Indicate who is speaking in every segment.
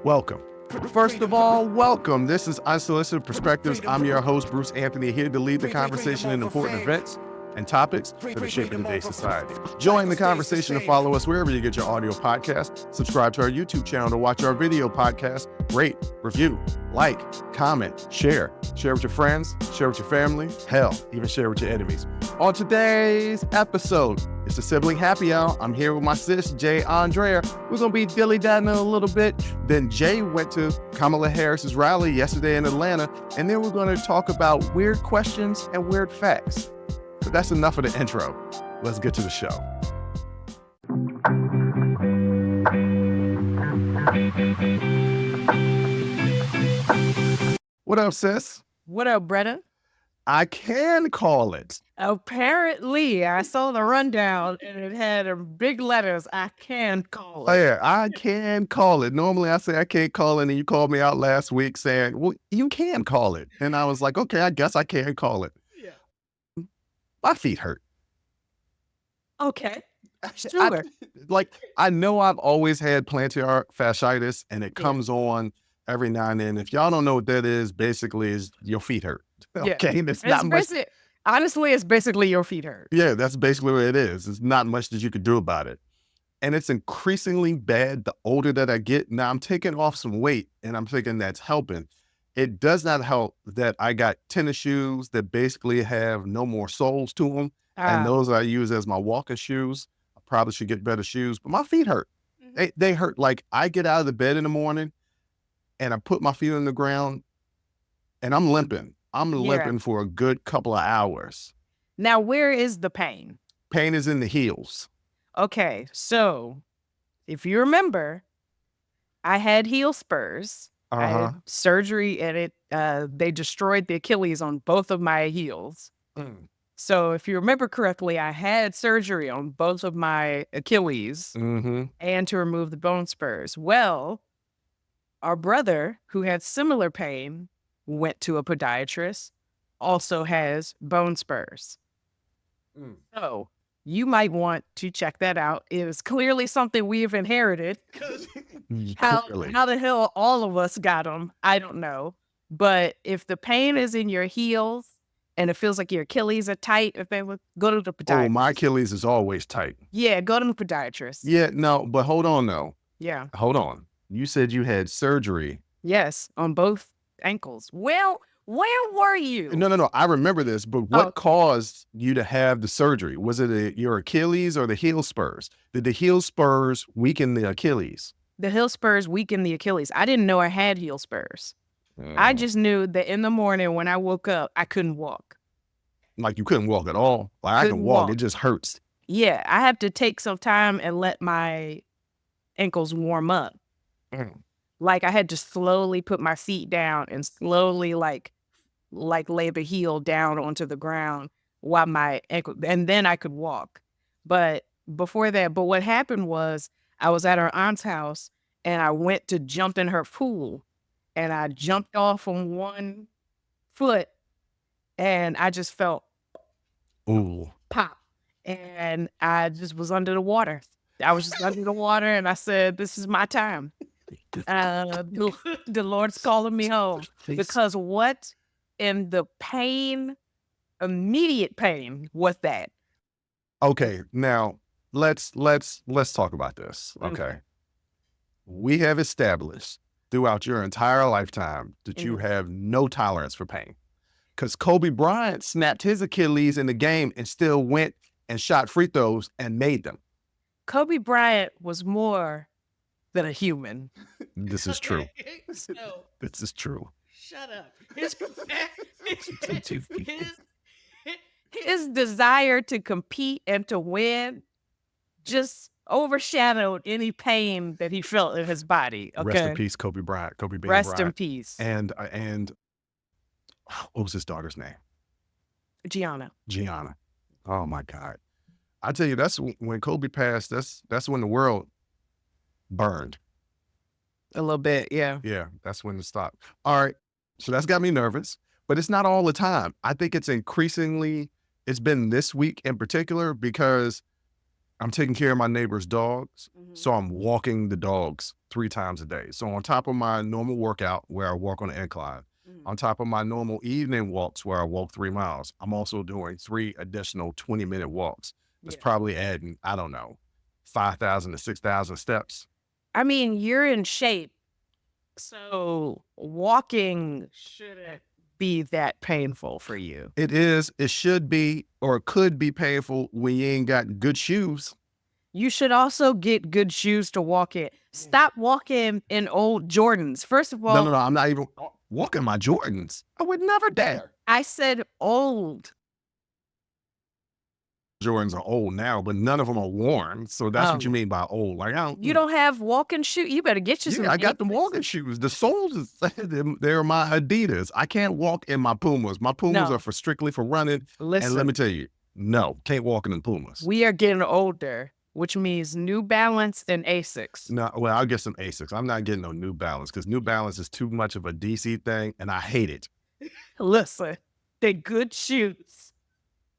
Speaker 1: Welcome. First of all, welcome. This is Unsolicited Perspectives. I'm your host, Bruce Anthony, here to lead the conversation in important events and topics that are shaping today's society. Join the conversation and follow us wherever you get your audio podcast. Subscribe to our YouTube channel to watch our video podcast. Rate, review, like, comment, share. Share with your friends, share with your family, hell, even share with your enemies. On today's episode, it's the Sibling Happy Hour. I'm here with my sis, Aundrea. We're going to be dilly-daddling a little bit. Then Jay went to Kamala Harris's rally yesterday in Atlanta, and then we're going to talk about weird questions and weird facts. But that's enough of the intro. Let's get to the show. What up, sis?
Speaker 2: What up, Bretta?
Speaker 1: I can call it.
Speaker 2: Apparently, I saw the rundown and it had big letters. I can call it.
Speaker 1: Oh, yeah, I can call it. Normally I say I can't call it, and you called me out last week saying, well, you can call it. And I was like, okay, I guess I can call it.
Speaker 2: Yeah.
Speaker 1: My feet hurt.
Speaker 2: Okay. Sure.
Speaker 1: I know I've always had plantar fasciitis, and it comes on every now and then. If y'all don't know what that is, basically is your feet hurt.
Speaker 2: Yeah.
Speaker 1: Okay, and it's not much.
Speaker 2: Honestly, it's basically your feet hurt.
Speaker 1: Yeah, that's basically what it is. It's not much that you could do about it. And it's increasingly bad the older that I get. Now I'm taking off some weight, and I'm thinking that's helping. It does not help that I got tennis shoes that basically have no more soles to them. And those I use as my walking shoes. I probably should get better shoes, but my feet hurt. Mm-hmm. They hurt. Like, I get out of the bed in the morning and I put my feet on the ground and I'm limping. I'm limping for a good couple of hours.
Speaker 2: Now, where is the pain?
Speaker 1: Pain is in the heels.
Speaker 2: Okay, so if you remember, I had heel spurs. I had surgery and they destroyed the Achilles on both of my heels. So if you remember correctly, I had surgery on both of my Achilles and to remove the bone spurs. Well, our brother, who had similar pain, went to a podiatrist, also has bone spurs. So you might want to check that out. It is clearly something we've inherited. How the hell all of us got them, I don't know. But if the pain is in your heels and it feels like your Achilles are tight, go to the podiatrist.
Speaker 1: Oh, my Achilles is always tight.
Speaker 2: Yeah, go to the podiatrist.
Speaker 1: Yeah, no, but hold on though.
Speaker 2: Yeah.
Speaker 1: Hold on. You said you had surgery.
Speaker 2: Yes, on both ankles. Well, where were you?
Speaker 1: No. I remember this, but what caused you to have the surgery? Was it your Achilles or the heel spurs? Did the heel spurs weaken the Achilles?
Speaker 2: The heel spurs weakened the Achilles. I didn't know I had heel spurs. I just knew that in the morning when I woke up, I couldn't walk.
Speaker 1: Like you couldn't walk at all? Like I can walk, it just hurts.
Speaker 2: Yeah, I have to take some time and let my ankles warm up. Like I had to slowly put my feet down and slowly like lay the heel down onto the ground while my ankle, and then I could walk. But before that, what happened was I was at our aunt's house and I went to jump in her pool and I jumped off on one foot and I just felt pop and I just was under the water. I was just under the water and I said, this is my time. The Lord's calling me home. Because what in the pain, immediate pain, was that?
Speaker 1: Okay, now let's talk about this. Okay. We have established throughout your entire lifetime that you have no tolerance for pain. Because Kobe Bryant snapped his Achilles in the game and still went and shot free throws and made them.
Speaker 2: Kobe Bryant was more than a human.
Speaker 1: This is true.
Speaker 2: So,
Speaker 1: this is true.
Speaker 2: Shut up. His desire to compete and to win just overshadowed any pain that he felt in his body. Okay?
Speaker 1: Rest in peace, Kobe Bryant. Kobe Bryant.
Speaker 2: Rest in peace.
Speaker 1: And what was his daughter's name?
Speaker 2: Gianna.
Speaker 1: Oh my God. I tell you, that's when Kobe passed, that's when the world burned.
Speaker 2: A little bit, yeah.
Speaker 1: Yeah, that's when it stopped. All right. So that's got me nervous, but it's not all the time. I think it's been this week in particular because I'm taking care of my neighbor's dogs, so I'm walking the dogs 3 times a day. So on top of my normal workout where I walk on the incline, on top of my normal evening walks where I walk 3 miles, I'm also doing 3 additional 20-minute walks. That's probably adding, I don't know, 5,000 to 6,000 steps.
Speaker 2: I mean, you're in shape, so walking shouldn't be that painful for you.
Speaker 1: It is. It should be, or it could be painful when you ain't got good shoes.
Speaker 2: You should also get good shoes to walk in. Stop walking in old Jordans. First of all,
Speaker 1: No, I'm not even walking my Jordans. I would never dare.
Speaker 2: I said old.
Speaker 1: Jordans are old now, but none of them are worn. So that's what you mean by old. Like,
Speaker 2: you don't have walking shoes. You better get you some.
Speaker 1: I got the walking shoes. The soles, they're my Adidas. I can't walk in my Pumas. My Pumas are strictly for running.
Speaker 2: Listen,
Speaker 1: and let me tell you, no, can't walk in the Pumas.
Speaker 2: We are getting older, which means New Balance and Asics.
Speaker 1: No, well, I'll get some Asics. I'm not getting no New Balance because New Balance is too much of a DC thing, and I hate it.
Speaker 2: Listen, they're good shoes.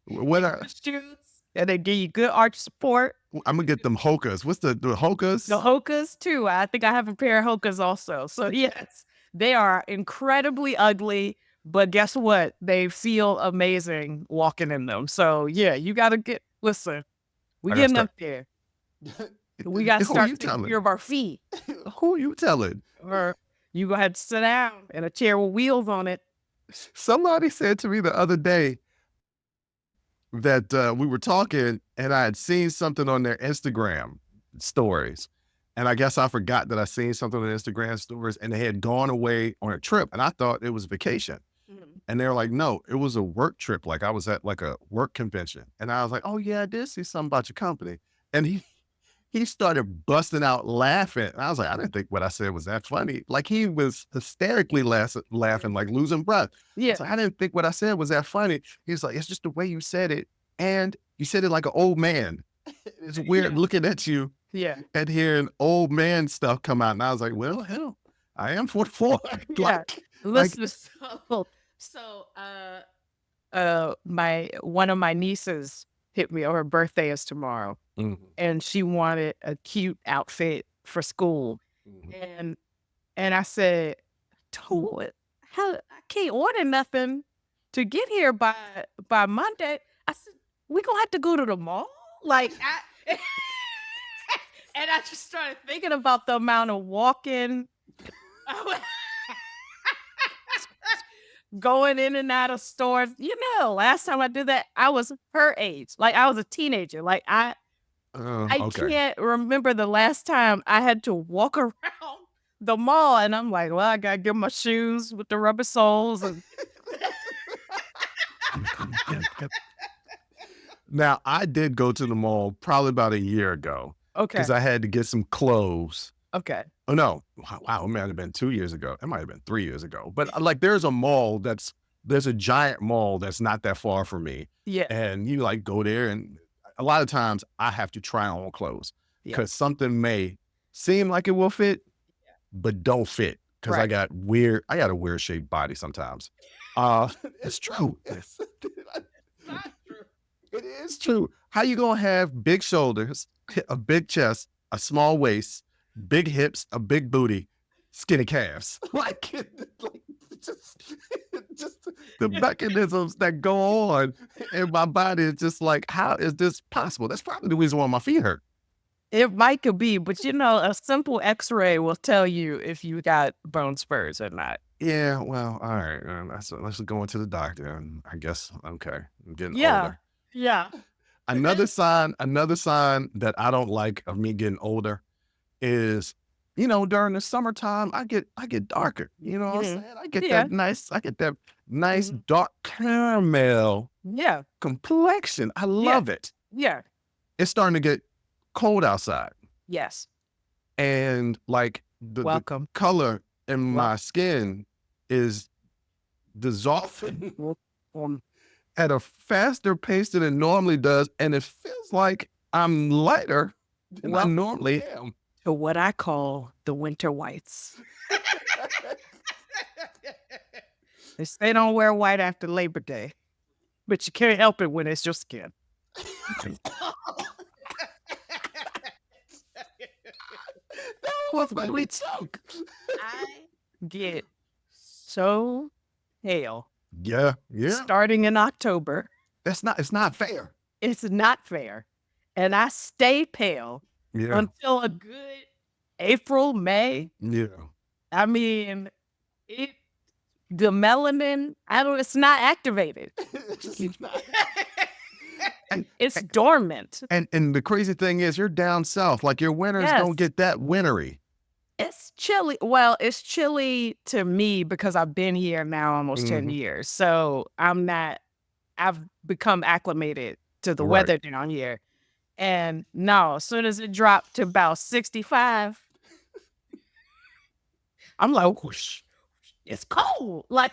Speaker 1: What are
Speaker 2: shoes? And they give you good arch support.
Speaker 1: I'm gonna get them Hokas. What's the Hokas?
Speaker 2: The Hokas too. I think I have a pair of Hokas also. So yes, they are incredibly ugly, but guess what? They feel amazing walking in them. So yeah, you gotta listen. We getting up there. We gotta start taking care of our feet.
Speaker 1: Who are you telling?
Speaker 2: Or you go ahead and sit down in a chair with wheels on it.
Speaker 1: Somebody said to me the other day that we were talking and I had seen something on their Instagram stories. And I guess I forgot that I seen something on Instagram stories and they had gone away on a trip and I thought it was vacation. And they were like, no, it was a work trip. Like I was at like a work convention. And I was like, oh yeah, I did see something about your company. And he started busting out laughing. And I was like, I didn't think what I said was that funny. Like he was hysterically laughing, like losing breath.
Speaker 2: Yeah.
Speaker 1: So I didn't think what I said was that funny. He's like, it's just the way you said it. And you said it like an old man. It's weird looking at you and hearing old man stuff come out. And I was like, well, hell, I am 44.
Speaker 2: Listen, one of my nieces hit me, or her birthday is tomorrow. And she wanted a cute outfit for school. And I said, I can't order nothing to get here by Monday. I said, we gonna have to go to the mall? Like, and I just started thinking about the amount of walking, going in and out of stores. You know, last time I did that, I was her age. Like, I was a teenager. Like, I can't remember the last time I had to walk around the mall. And I'm like, well, I got to get my shoes with the rubber soles. And
Speaker 1: Now, I did go to the mall probably about a year ago.
Speaker 2: Okay.
Speaker 1: Because I had to get some clothes.
Speaker 2: Okay.
Speaker 1: Oh, no. Wow, it might have been 2 years ago. It might have been 3 years ago. But like there's a giant mall that's not that far from me.
Speaker 2: Yeah.
Speaker 1: And you like go there and a lot of times I have to try on clothes because something may seem like it will fit, but don't fit because I got a weird shaped body sometimes. It's true. It's not true. It is true. How you gonna have big shoulders, a big chest, a small waist, big hips, a big booty, skinny calves? Just the mechanisms that go on in my body is just like, how is this possible? That's probably the reason why my feet hurt.
Speaker 2: It might could be, but you know, a simple x-ray will tell you if you got bone spurs or not.
Speaker 1: Yeah, well, all right. Let's go into the doctor and I guess, okay, I'm getting older.
Speaker 2: Yeah.
Speaker 1: Another sign that I don't like of me getting older is, you know, during the summertime, I get darker. You know what I'm saying? I get that nice dark caramel complexion. I love it.
Speaker 2: Yeah.
Speaker 1: It's starting to get cold outside.
Speaker 2: Yes.
Speaker 1: And like the color in my skin is dissolving at a faster pace than it normally does. And it feels like I'm lighter than I normally am.
Speaker 2: To what I call the winter whites. They don't wear white after Labor Day, but you can't help it when it's your skin.
Speaker 1: What's my we choke?
Speaker 2: I get so pale.
Speaker 1: Yeah.
Speaker 2: Starting in October.
Speaker 1: It's not fair.
Speaker 2: It's not fair. And I stay pale until a good April, May.
Speaker 1: Yeah.
Speaker 2: I mean, the melanin, it's not activated. It's dormant.
Speaker 1: And the crazy thing is, you're down south. Like, your winters don't get that wintry.
Speaker 2: It's chilly. Well, it's chilly to me because I've been here now almost 10 years. So I've become acclimated to the weather down here. And no, as soon as it dropped to about 65, I'm like, whoosh, it's cold. Like,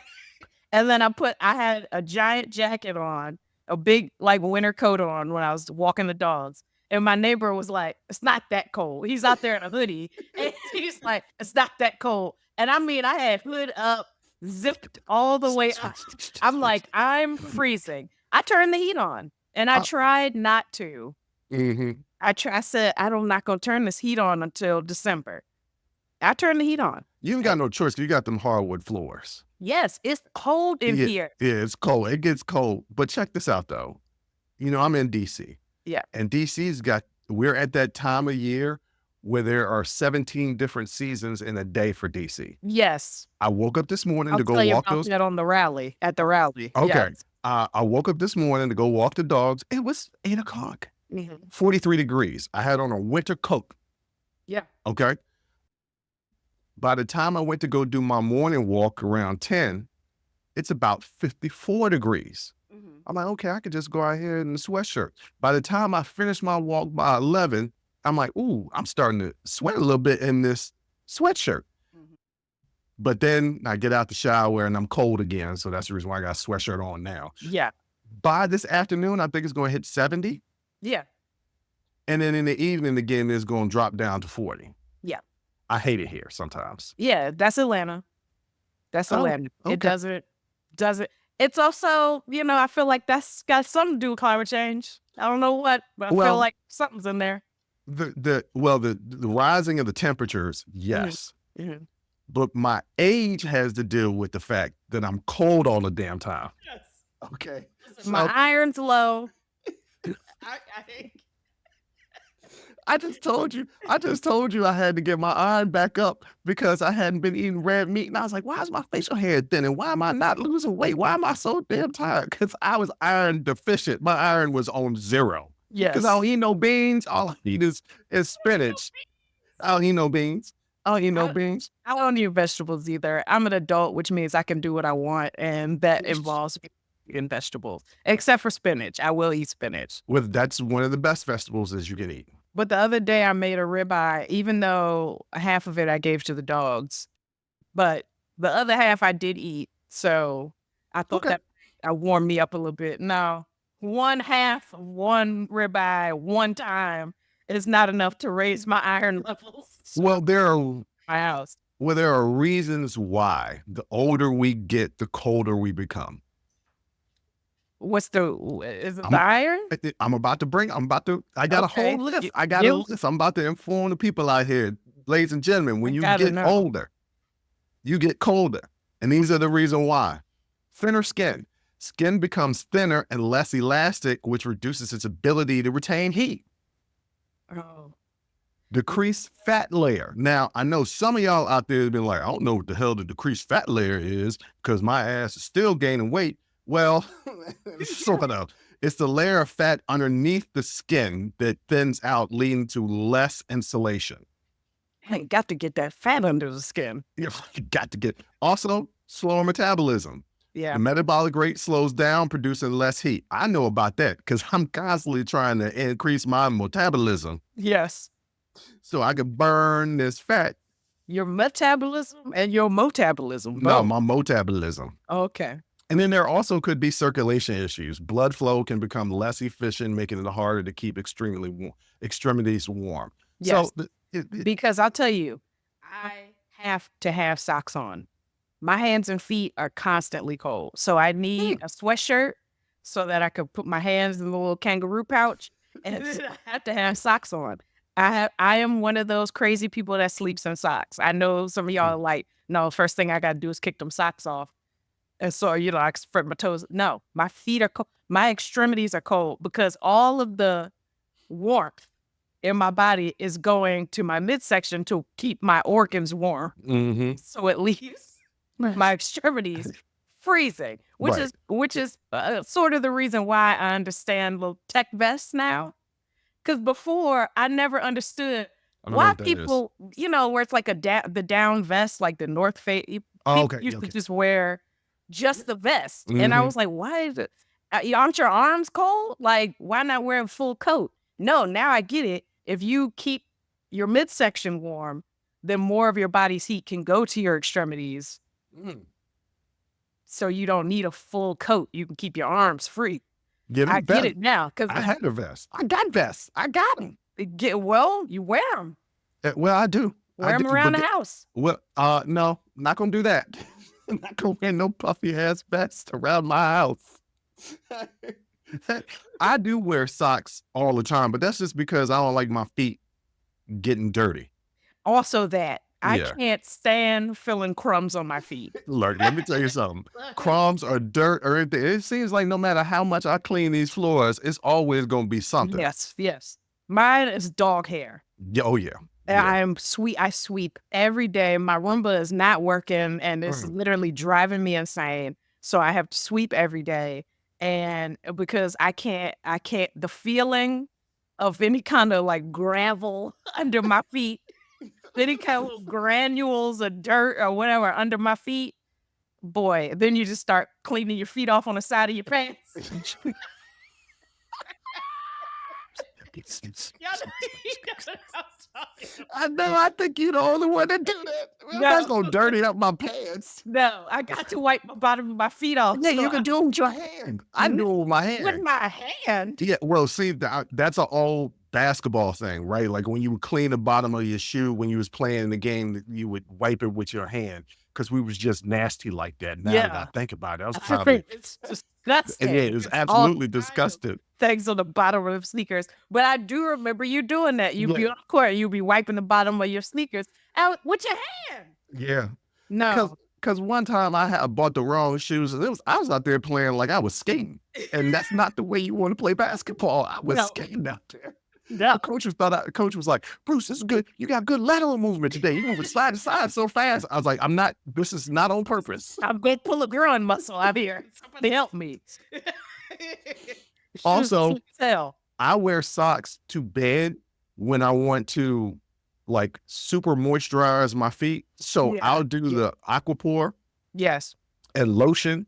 Speaker 2: and then I had a giant jacket on, a big like winter coat on when I was walking the dogs. And my neighbor was like, it's not that cold. He's out there in a hoodie. And he's like, it's not that cold. And I mean, I had hood up, zipped all the way up. I'm like, I'm freezing. I turned the heat on and I tried not to. I said, I'm not going to turn this heat on until December. I turned the heat on.
Speaker 1: You ain't got no choice because you got them hardwood floors.
Speaker 2: Yes, it's cold in here.
Speaker 1: Yeah, it's cold. It gets cold. But check this out, though. You know, I'm in D.C.
Speaker 2: Yeah.
Speaker 1: And we're at that time of year where there are 17 different seasons in a day for D.C.
Speaker 2: Yes.
Speaker 1: I woke up this morning to go walk those.
Speaker 2: That on the rally, at the rally.
Speaker 1: Okay.
Speaker 2: Yes.
Speaker 1: I woke up this morning to go walk the dogs. It was 8 o'clock. 43 degrees. I had on a winter coat.
Speaker 2: Yeah.
Speaker 1: Okay. By the time I went to go do my morning walk around 10, it's about 54 degrees. I'm like, okay, I could just go out here in the sweatshirt. By the time I finished my walk by 11, I'm like, ooh, I'm starting to sweat a little bit in this sweatshirt. But then I get out the shower and I'm cold again. So that's the reason why I got a sweatshirt on now.
Speaker 2: Yeah.
Speaker 1: By this afternoon, I think it's going to hit 70.
Speaker 2: Yeah.
Speaker 1: And then in the evening again, it's going to drop down to 40.
Speaker 2: Yeah.
Speaker 1: I hate it here sometimes.
Speaker 2: Yeah, that's Atlanta. That's Atlanta.
Speaker 1: Okay.
Speaker 2: It doesn't. It's also, I feel like that's got something to do with climate change. I don't know what, but I feel like something's in there.
Speaker 1: The rising of the temperatures, yes. But my age has to deal with the fact that I'm cold all the damn time.
Speaker 2: Yes.
Speaker 1: Okay.
Speaker 2: My iron's low.
Speaker 1: I just told you I had to get my iron back up because I hadn't been eating red meat. And I was like, why is my facial hair thinning? Why am I not losing weight? Why am I so damn tired? Because I was iron deficient. My iron was on 0.
Speaker 2: Yes.
Speaker 1: Because I don't eat no beans. All I eat is spinach. I don't eat no beans. I
Speaker 2: don't eat vegetables either. I'm an adult, which means I can do what I want. And that involves eating vegetables, except for spinach. I will eat spinach.
Speaker 1: That's one of the best vegetables that you can eat.
Speaker 2: But the other day I made a ribeye, even though half of it I gave to the dogs, but the other half I did eat. So I thought that warmed me up a little bit. Now, one half of one ribeye one time is not enough to raise my iron levels.
Speaker 1: Well, there are
Speaker 2: my house.
Speaker 1: Well, there are reasons why the older we get, the colder we become.
Speaker 2: Is it the iron?
Speaker 1: I got a whole list. A list. I'm about to inform the people out here. Ladies and gentlemen, when you get older, you get colder. And these are the reason why. Thinner skin. Skin becomes thinner and less elastic, which reduces its ability to retain heat.
Speaker 2: Oh.
Speaker 1: Decreased fat layer. Now, I know some of y'all out there have been like, I don't know what the hell the decreased fat layer is because my ass is still gaining weight. Well, sort of. It's the layer of fat underneath the skin that thins out, leading to less insulation.
Speaker 2: You got to get that fat under the skin.
Speaker 1: You got to get. Also, slower metabolism.
Speaker 2: Yeah.
Speaker 1: The metabolic rate slows down, producing less heat. I know about that because I'm constantly trying to increase my metabolism.
Speaker 2: Yes.
Speaker 1: So I can burn this fat.
Speaker 2: Your metabolism and your motabolism.
Speaker 1: No, my motabolism.
Speaker 2: Okay.
Speaker 1: And then there also could be circulation issues. Blood flow can become less efficient, making it harder to keep extremities warm.
Speaker 2: Yes. So because I'll tell you, I have to have socks on. My hands and feet are constantly cold. So I need a sweatshirt so that I can put my hands in the little kangaroo pouch. And I have to have socks on. I am one of those crazy people that sleeps in socks. I know some of y'all are like, no, first thing I got to do is kick them socks off. And so, I spread my toes. No, my feet are cold. My extremities are cold because all of the warmth in my body is going to my midsection to keep my organs warm.
Speaker 1: Mm-hmm.
Speaker 2: So it leaves my extremities freezing, which is sort of the reason why I understand little tech vests now. Because before I never understood why people, where it's like the down vest, like the North Face. People used to just wear just the vest, and I was like, why is it? Aren't your arms cold? Like, why not wear a full coat? No, now I get it. If you keep your midsection warm, then more of your body's heat can go to your extremities. So you don't need a full coat. You can keep your arms free. I get it now because
Speaker 1: I had a vest. I got vests. I got them.
Speaker 2: You wear them.
Speaker 1: Well, I do.
Speaker 2: Wear them around the house.
Speaker 1: Well, no, not gonna do that. I'm not gonna wear no puffy ass vest around my house. I do wear socks all the time, but that's just because I don't like my feet getting dirty.
Speaker 2: Also that. I can't stand feeling crumbs on my feet.
Speaker 1: Look, let me tell you something. Crumbs or dirt or anything. It seems like no matter how much I clean these floors, it's always going to be something.
Speaker 2: Yes. Mine is dog hair.
Speaker 1: Oh, yeah.
Speaker 2: I sweep every day. My Roomba is not working and it's literally driving me insane. So I have to sweep every day. And because I can't, the feeling of any kind of like gravel under my feet, any kind of little granules of dirt or whatever under my feet, boy, then you just start cleaning your feet off on the side of your pants.
Speaker 1: I know. I think you're the only one that do that. Well, that's gonna dirty up my pants.
Speaker 2: No, I got to wipe the bottom of my feet off.
Speaker 1: Yeah, you can do it with your hand. I do it with my hand.
Speaker 2: With my hand?
Speaker 1: Yeah. Well, see, that's an old basketball thing, right? Like when you would clean the bottom of your shoe when you was playing the game, you would wipe it with your hand because we was just nasty like that. Now that I think about it, that was probably
Speaker 2: it's disgusting.
Speaker 1: Yeah, it was absolutely disgusting.
Speaker 2: Things on the bottom of sneakers. But I do remember you doing that. You'd be on the court, you'd be wiping the bottom of your sneakers out with your hand.
Speaker 1: Yeah.
Speaker 2: No.
Speaker 1: Because one time I bought the wrong shoes and I was out there playing like I was skating. And that's not the way you want to play basketball. I was skating out there.
Speaker 2: No.
Speaker 1: The coach was like, Bruce, this is good. You got good lateral movement today. You moving side to side so fast. I was like, this is not on purpose.
Speaker 2: I'm going to pull a groin muscle out here. Somebody help me.
Speaker 1: Also, I wear socks to bed when I want to like super moisturize my feet. So I'll do the aquaphor.
Speaker 2: Yes.
Speaker 1: And lotion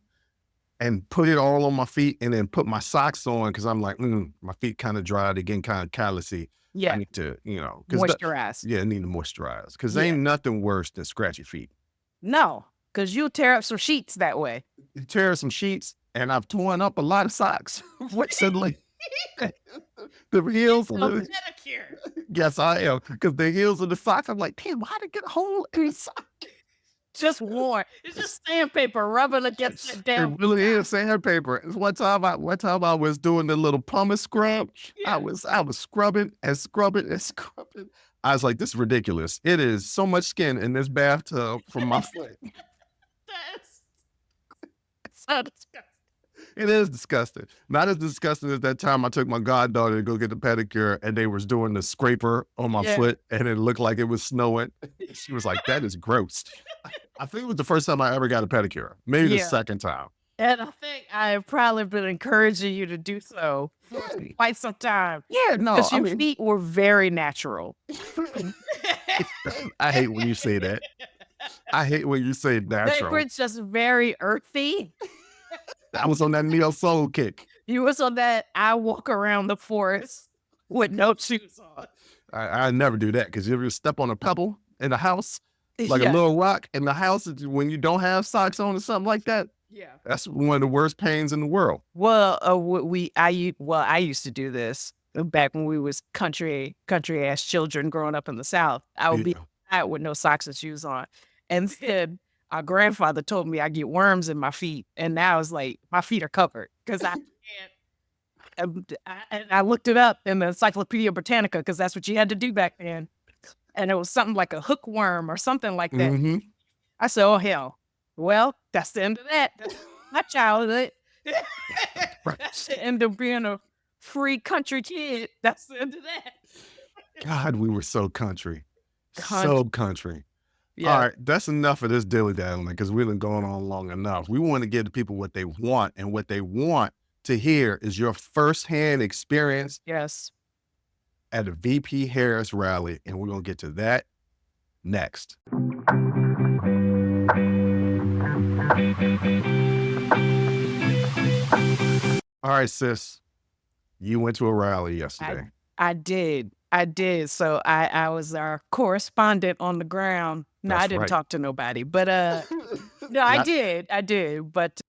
Speaker 1: and put it all on my feet and then put my socks on because I'm like, my feet kind of dry. They're getting kind of callousy.
Speaker 2: Yeah.
Speaker 1: I need to,
Speaker 2: moisturize.
Speaker 1: I need to moisturize because ain't nothing worse than scratchy feet.
Speaker 2: No, because you'll tear up some sheets that way.
Speaker 1: You tear some sheets and I've torn up a lot of socks recently. The heels.
Speaker 2: Pedicure.
Speaker 1: Yes, I am. Because the heels of the socks, I'm like, damn, why'd it get a hole in the sock?
Speaker 2: Just worn. It's just sandpaper rubbing against it down.
Speaker 1: It really is sandpaper. One time I was doing the little pumice scrub. I was scrubbing and scrubbing and scrubbing. I was like, this is ridiculous. It is so much skin in this bathtub from my foot.
Speaker 2: That's so disgusting.
Speaker 1: It is disgusting. Not as disgusting as that time I took my goddaughter to go get the pedicure and they was doing the scraper on my foot and it looked like it was snowing. She was like, that is gross. I think it was the first time I ever got a pedicure. Maybe the second time.
Speaker 2: And I think I've probably been encouraging you to do so for quite some time.
Speaker 1: Yeah, no.
Speaker 2: Because your feet were very natural.
Speaker 1: I hate when you say that. I hate when you say natural.
Speaker 2: They were just very earthy.
Speaker 1: I was on that neo soul kick.
Speaker 2: You was on that I walk around the forest with no shoes on.
Speaker 1: I never do that because you ever step on a pebble in the house, like a little rock in the house when you don't have socks on or something like that.
Speaker 2: Yeah,
Speaker 1: that's one of the worst pains in the world.
Speaker 2: Well, I used to do this back when we was country ass children growing up in the South. I would be out with no socks and shoes on, and then our grandfather told me I get worms in my feet, and now it's like my feet are covered because I can't. I looked it up in the Encyclopedia Britannica because that's what you had to do back then. And it was something like a hookworm or something like that.
Speaker 1: Mm-hmm.
Speaker 2: I said, oh, hell. Well, that's the end of that. That's my childhood. That's the end of being a free country kid. That's the end of that.
Speaker 1: God, we were so country. So country.
Speaker 2: Yeah.
Speaker 1: All right, that's enough of this dilly-dallying because we've been going on long enough. We want to give the people what they want, and what they want to hear is your firsthand experience
Speaker 2: Yes.
Speaker 1: at a VP Harris rally, and we're going to get to that next. All right, sis, you went to a rally yesterday.
Speaker 2: I did. So I was our correspondent on the ground. No,
Speaker 1: That's
Speaker 2: I didn't
Speaker 1: right.
Speaker 2: talk to nobody, but no, I did. But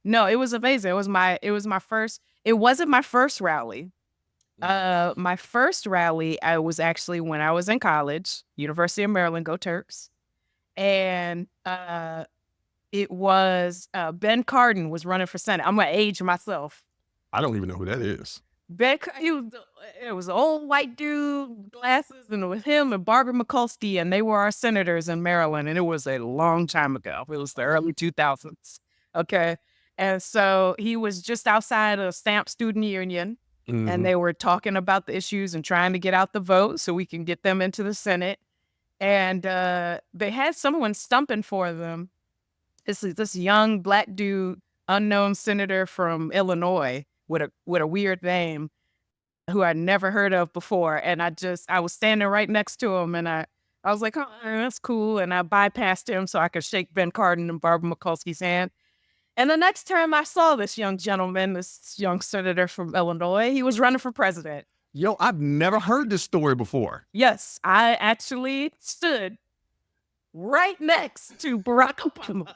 Speaker 2: no, it was amazing. It wasn't my first rally. My first rally, I was actually when I was in college, University of Maryland, go Turks. And it was Ben Cardin was running for Senate. I'm gonna age myself.
Speaker 1: I don't even know who that is.
Speaker 2: It was an old white dude, glasses, and it was him and Barbara Mikulski, and they were our senators in Maryland, and it was a long time ago. It was the early 2000s. Okay. And so he was just outside of Stamp Student Union, and they were talking about the issues and trying to get out the vote so we can get them into the Senate. And they had someone stumping for them. This young black dude, unknown senator from Illinois with a weird name who I'd never heard of before. And I was standing right next to him, and I was like, oh, that's cool. And I bypassed him so I could shake Ben Cardin and Barbara Mikulski's hand. And the next time I saw this young gentleman, this young senator from Illinois, he was running for president.
Speaker 1: Yo, I've never heard this story before.
Speaker 2: Yes, I actually stood right next to Barack Obama.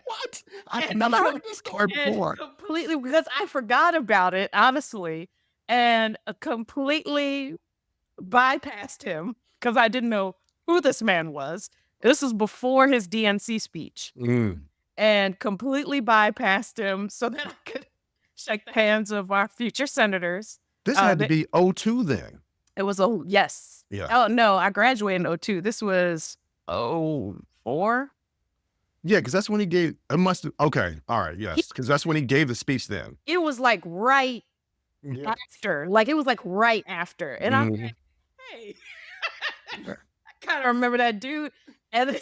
Speaker 1: What? I've never heard this story before.
Speaker 2: Completely, because I forgot about it, honestly, and completely bypassed him because I didn't know who this man was. This was before his DNC speech. And completely bypassed him so that I could shake the hands of our future senators.
Speaker 1: This had to be 02 then.
Speaker 2: It was yes.
Speaker 1: Yeah.
Speaker 2: Oh, no, I graduated in 02. This was 04?
Speaker 1: Yeah, because that's when he gave, it must have, okay, all right, yes, because that's when he gave the speech then.
Speaker 2: It was like right after. Like, it was like right after. And I'm like, hey. I kind of remember that dude. And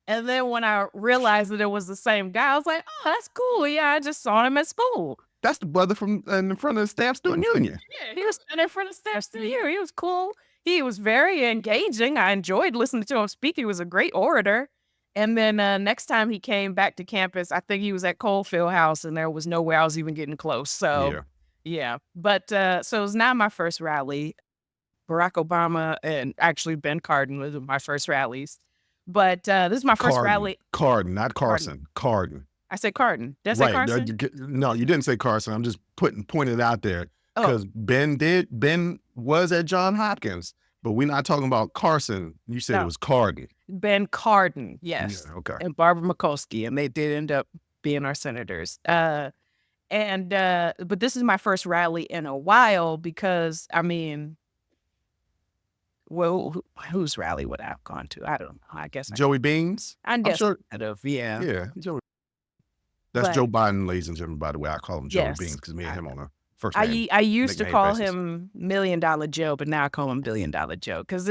Speaker 2: then when I realized that it was the same guy, I was like, oh, that's cool. Yeah, I just saw him at school.
Speaker 1: That's the brother from in front of the Stamp Student Union.
Speaker 2: Yeah, he was standing in front of Stamp Student Union. He was cool. He was very engaging. I enjoyed listening to him speak. He was a great orator. And then next time he came back to campus, I think he was at Coalfield House, and there was no way I was even getting close. So, yeah. But so it was not my first rally. Barack Obama and actually Ben Cardin was my first rallies. But this is my first rally.
Speaker 1: Cardin, not Carson. Cardin.
Speaker 2: I said Cardin. Did I say Carson?
Speaker 1: No, you didn't say Carson. I'm just pointing it out there because Ben was at Johns Hopkins, but we're not talking about Carson. You said it was Cardin.
Speaker 2: Ben Cardin, yes.
Speaker 1: Yeah, okay.
Speaker 2: And Barbara Mikulski, and they did end up being our senators. But this is my first rally in a while because, I mean, well, whose rally would I have gone to? I don't know. I guess
Speaker 1: Joey Beans.
Speaker 2: I'm sure.
Speaker 1: Yeah, Joey. That's Joe Biden, ladies and gentlemen. By the way, I call him Joey Beans because me and him on a first name.
Speaker 2: I used to call him $1 Million Joe, but now I call him $1 Billion Joe because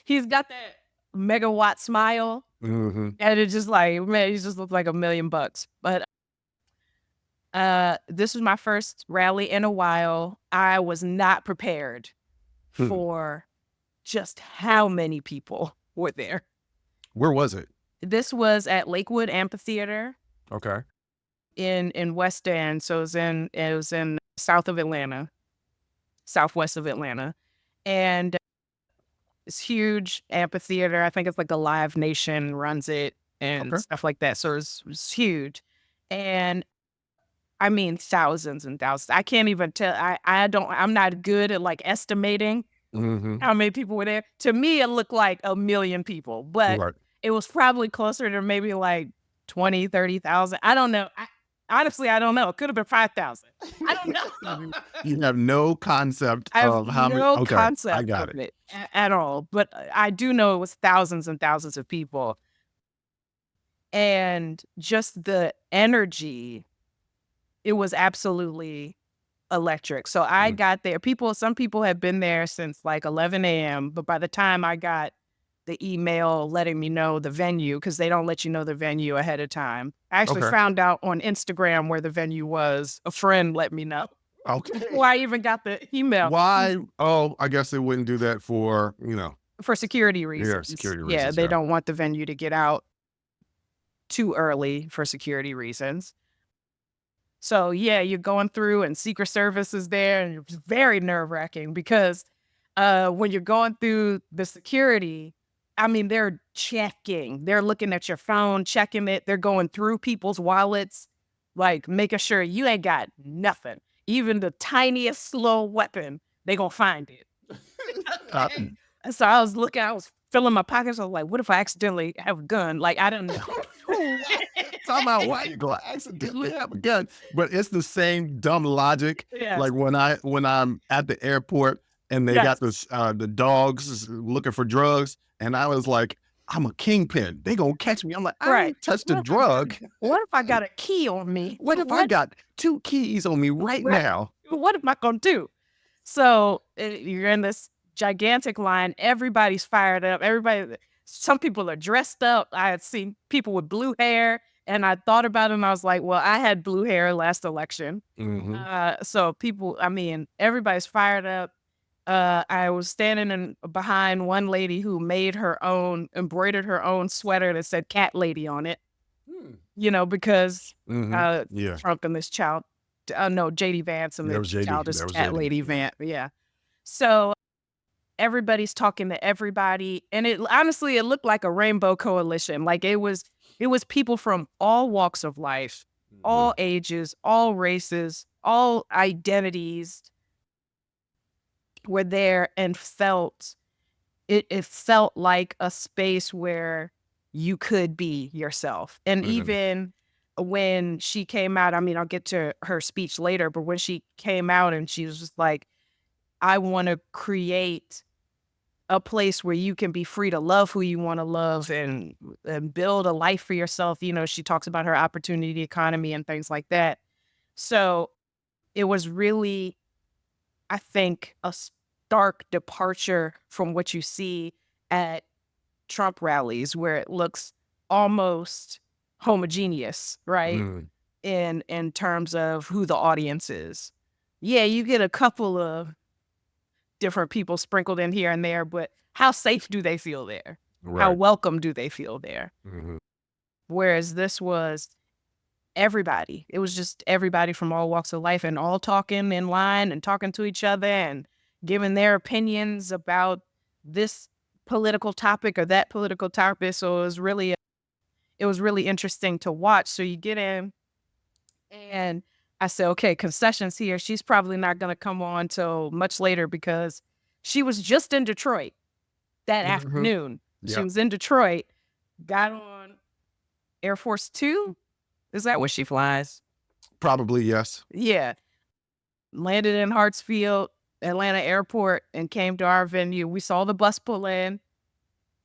Speaker 2: he's got that megawatt smile, and it's just like, man, he just looks like $1 million. But this was my first rally in a while. I was not prepared for just how many people were there.
Speaker 1: Where was it?
Speaker 2: This was at Lakewood Amphitheater.
Speaker 1: Okay.
Speaker 2: In West End, so it was in southwest of Atlanta, and it's huge amphitheater. I think it's like the Live Nation runs it and stuff like that. So it's huge, and I mean thousands and thousands. I can't even tell. I'm not good at like estimating how many people were there. To me, it looked like 1 million people, but it was probably closer to maybe like 20, 30,000. I don't know. Honestly, I don't know. It could have been 5,000. I don't know.
Speaker 1: You have no concept
Speaker 2: I have
Speaker 1: of how many.
Speaker 2: no
Speaker 1: Okay, I
Speaker 2: concept
Speaker 1: got
Speaker 2: of
Speaker 1: it.
Speaker 2: it at all. But I do know it was thousands and thousands of people. And just the energy, it was absolutely electric. So I got there. Some people had been there since like 11 a.m. But by the time I got the email letting me know the venue, because they don't let you know the venue ahead of time, I actually
Speaker 1: Okay.
Speaker 2: found out on Instagram where the venue was. A friend let me know
Speaker 1: Okay.
Speaker 2: before I even got the email.
Speaker 1: Why? Oh, I guess they wouldn't do that for,
Speaker 2: For security reasons.
Speaker 1: security
Speaker 2: Yeah,
Speaker 1: reasons,
Speaker 2: they
Speaker 1: yeah.
Speaker 2: don't want the venue to get out too early for security reasons. So yeah, you're going through and Secret Service is there, and it's very nerve-wracking because when you're going through the security, I mean, they're checking. They're looking at your phone, checking it. They're going through people's wallets, like making sure you ain't got nothing. Even the tiniest slow weapon, they gonna find it. Okay. And so I was filling my pockets. I was like, what if I accidentally have a gun? Like, I don't know.
Speaker 1: Talking about why you go accidentally have a gun, but it's the same dumb logic.
Speaker 2: Yes.
Speaker 1: Like when I'm at the airport and they got
Speaker 2: Yes.
Speaker 1: the dogs looking for drugs, and I was like, I'm a kingpin. They gonna catch me. I'm like, I
Speaker 2: Right.
Speaker 1: ain't touched a drug.
Speaker 2: What if I got a key on me?
Speaker 1: What if I got 2 keys on me right now?
Speaker 2: What am I gonna do? So you're in this gigantic line. Everybody's fired up. Some people are dressed up. I had seen people with blue hair, and I thought about them. I was like, well, I had blue hair last election. So everybody's fired up. I was standing behind one lady who embroidered her own sweater that said "Cat Lady" on it. Because Trump and this child, no, JD Vance and
Speaker 1: That
Speaker 2: the
Speaker 1: was JD.
Speaker 2: child is
Speaker 1: That was
Speaker 2: Cat
Speaker 1: JD.
Speaker 2: Lady Vance. Yeah. So everybody's talking to everybody, and honestly, it looked like a rainbow coalition. Like it was people from all walks of life, all ages, all races, all identities were there, and it felt like a space where you could be yourself. And even when she came out, I mean, I'll get to her speech later, but when she came out and she was just like, I want to create a place where you can be free to love who you want to love and build a life for yourself. She talks about her opportunity economy and things like that. So it was really, I think, a stark departure from what you see at Trump rallies, where it looks almost homogeneous, right? In terms of who the audience is. Yeah, you get a couple of different people sprinkled in here and there, but how safe do they feel there?
Speaker 1: Right.
Speaker 2: How welcome do they feel there? Whereas this was everybody. It was just everybody from all walks of life, and all talking in line and talking to each other and giving their opinions about this political topic or that political topic. So it was really interesting to watch. So you get in, and I said, okay, concessions here. She's probably not going to come on till much later because she was just in Detroit that afternoon. She was in Detroit, got on Air Force Two. Is that where she flies?
Speaker 1: Probably, yes.
Speaker 2: Yeah. Landed in Hartsfield, Atlanta Airport, and came to our venue. We saw the bus pull in,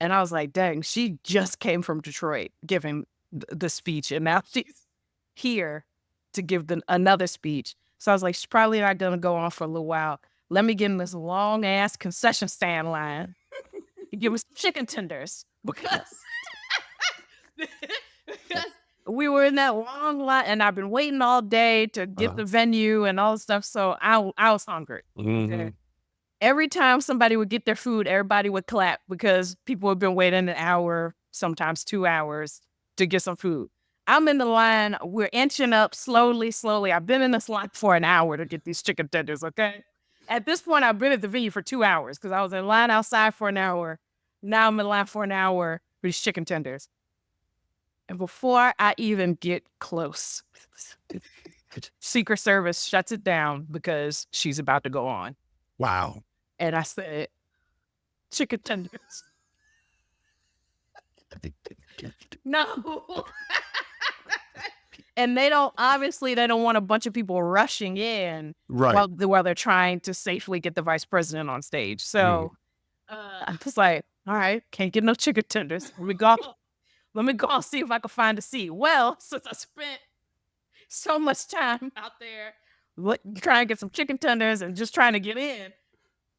Speaker 2: and I was like, dang, she just came from Detroit giving the speech, and now she's here to give another speech. So I was like, she's probably not going to go on for a little while. Let me get in this long-ass concession stand line and give me some chicken tenders because we were in that long line, and I've been waiting all day to get the venue and all the stuff. So I was hungry. Okay. Every time somebody would get their food, everybody would clap because people have been waiting an hour, sometimes 2 hours to get some food. I'm in the line. We're inching up slowly. I've been in this line for an hour to get these chicken tenders, okay? At this point, I've been at the venue for 2 hours because I was in line outside for an hour. Now I'm in line for an hour for these chicken tenders. And before I even get close, Secret Service shuts it down because she's about to go on.
Speaker 1: Wow.
Speaker 2: And I said, chicken tenders. No. And they don't want a bunch of people rushing in while they're trying to safely get the vice president on stage. So I was like, all right, can't get no chicken tenders. Let me go and see if I can find a seat. Well, since I spent so much time out there trying to get some chicken tenders and just trying to get in,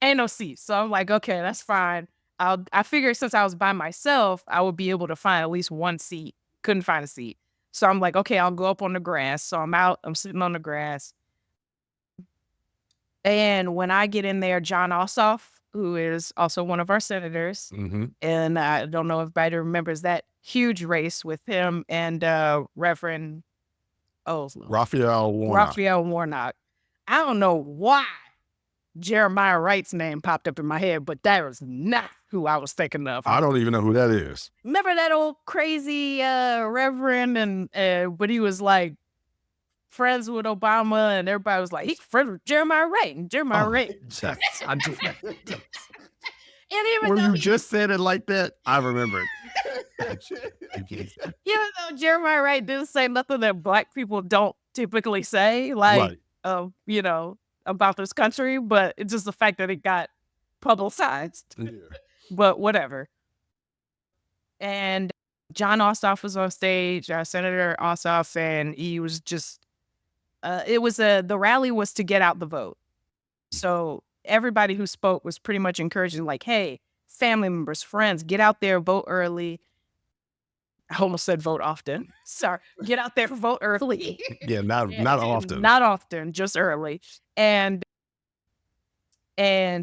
Speaker 2: ain't no seats. So I'm like, okay, that's fine. I figured since I was by myself, I would be able to find at least one seat. Couldn't find a seat. So I'm like, okay, I'll go up on the grass. So I'm sitting on the grass. And when I get in there, John Ossoff, who is also one of our senators, and I don't know if anybody remembers that huge race with him and Reverend
Speaker 1: Raphael
Speaker 2: Warnock. I don't know why Jeremiah Wright's name popped up in my head, but that was not who I was thinking of.
Speaker 1: I don't even know who that is.
Speaker 2: Remember that old crazy Reverend, and but he was like friends with Obama, and everybody was like, he's friends with Jeremiah Wright. And Jeremiah Wright.
Speaker 1: I just, when you just said it like that, I remember it.
Speaker 2: Even though Jeremiah Wright didn't say nothing that Black people don't typically say, like, you know, about this country, but it's just the fact that it got publicized.
Speaker 1: Yeah.
Speaker 2: But whatever. And John Ossoff was on stage, Senator Ossoff, and he was just, the rally was to get out the vote. So everybody who spoke was pretty much encouraging, like, hey, family members, friends, get out there, vote early. I almost said vote often. Sorry. Get out there, vote early.
Speaker 1: Yeah, not often.
Speaker 2: Not often, just early. And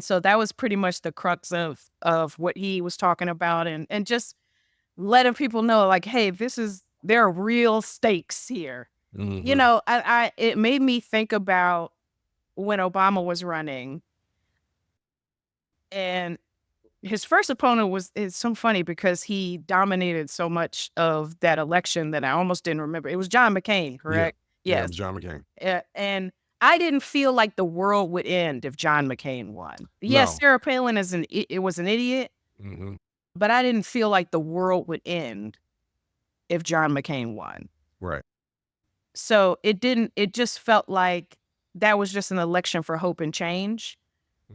Speaker 2: so that was pretty much the crux of what he was talking about, and just letting people know, like, hey, there are real stakes here. You know, it made me think about when Obama was running, and his first opponent is so funny because he dominated so much of that election that I almost didn't remember. It was John McCain, correct?
Speaker 1: Yeah,
Speaker 2: Yes.
Speaker 1: it was John McCain.
Speaker 2: And I didn't feel like the world would end if John McCain won. Yes, Sarah Palin was an idiot, but I didn't feel like the world would end if John McCain won.
Speaker 1: Right.
Speaker 2: So it just felt like that was just an election for hope and change,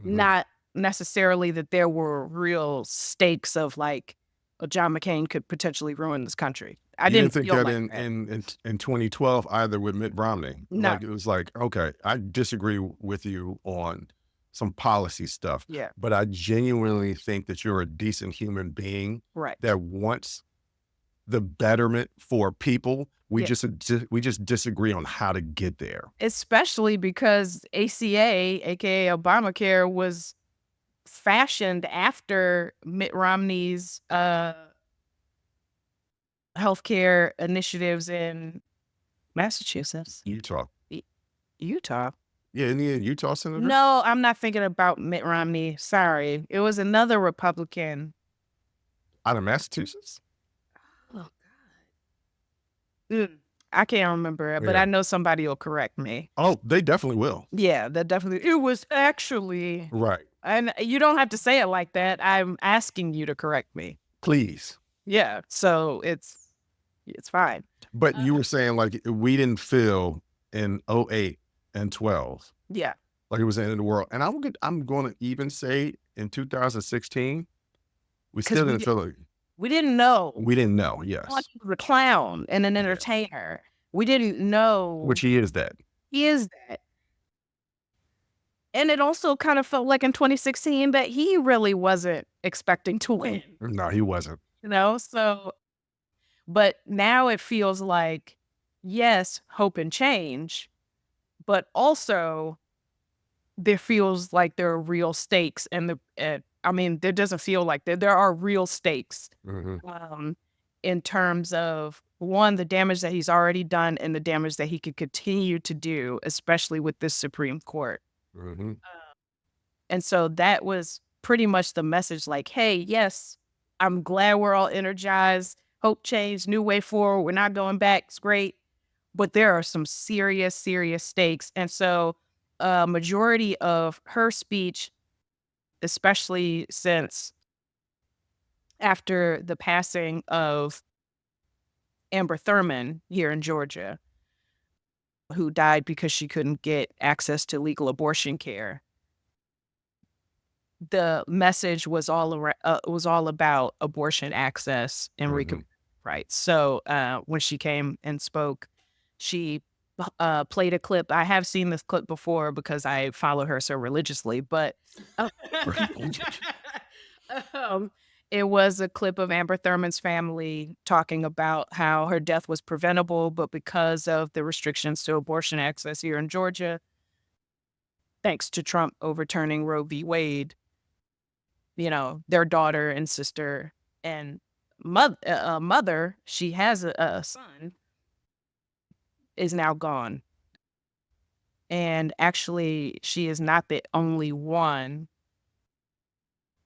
Speaker 2: not necessarily that there were real stakes of like, John McCain could potentially ruin this country. I didn't
Speaker 1: think
Speaker 2: feel
Speaker 1: that
Speaker 2: like
Speaker 1: in 2012 either with Mitt Romney.
Speaker 2: No.
Speaker 1: Like, it was like, okay, I disagree with you on some policy stuff.
Speaker 2: Yeah.
Speaker 1: But I genuinely think that you're a decent human being that wants the betterment for people. We just disagree on how to get there.
Speaker 2: Especially because ACA, aka Obamacare, was fashioned after Mitt Romney's healthcare initiatives in Massachusetts.
Speaker 1: Utah.
Speaker 2: Utah?
Speaker 1: Yeah, isn't he a Utah senator?
Speaker 2: No, I'm not thinking about Mitt Romney. Sorry. It was another Republican.
Speaker 1: Out of Massachusetts?
Speaker 2: Oh, God. I can't remember it, but I know somebody will correct me.
Speaker 1: Oh, they definitely will.
Speaker 2: Yeah, that definitely. It was actually.
Speaker 1: Right.
Speaker 2: And you don't have to say it like that. I'm asking you to correct me.
Speaker 1: Please.
Speaker 2: Yeah. So it's fine.
Speaker 1: But you were saying, like, we didn't feel in 08 and 12.
Speaker 2: Yeah.
Speaker 1: Like it was the end of the world. And I'm going to even say in 2016, we still didn't feel it.
Speaker 2: We didn't know.
Speaker 1: We didn't know, yes.
Speaker 2: He was a clown and an entertainer. We didn't know.
Speaker 1: Which he is that.
Speaker 2: He is that. And it also kind of felt like in 2016 that he really wasn't expecting to win.
Speaker 1: No, he wasn't.
Speaker 2: You know, so, but now it feels like, yes, hope and change, but also there feels like there are real stakes. And I mean, there doesn't feel like there are real stakes in terms of, one, the damage that he's already done and the damage that he could continue to do, especially with this Supreme Court. And so that was pretty much the message, like, hey, yes, I'm glad we're all energized, hope change, new way forward, we're not going back, it's great, but there are some serious, serious stakes. And so a majority of her speech, especially since after the passing of Amber Thurman here in Georgia, who died because she couldn't get access to legal abortion care. The message was all about abortion access and rights. So when she came and spoke, she played a clip. I have seen this clip before because I follow her so religiously, but um, it was a clip of Amber Thurman's family talking about how her death was preventable, but because of the restrictions to abortion access here in Georgia, thanks to Trump overturning Roe v. Wade, their daughter and sister and mother, she has a son, is now gone. And actually, she is not the only one.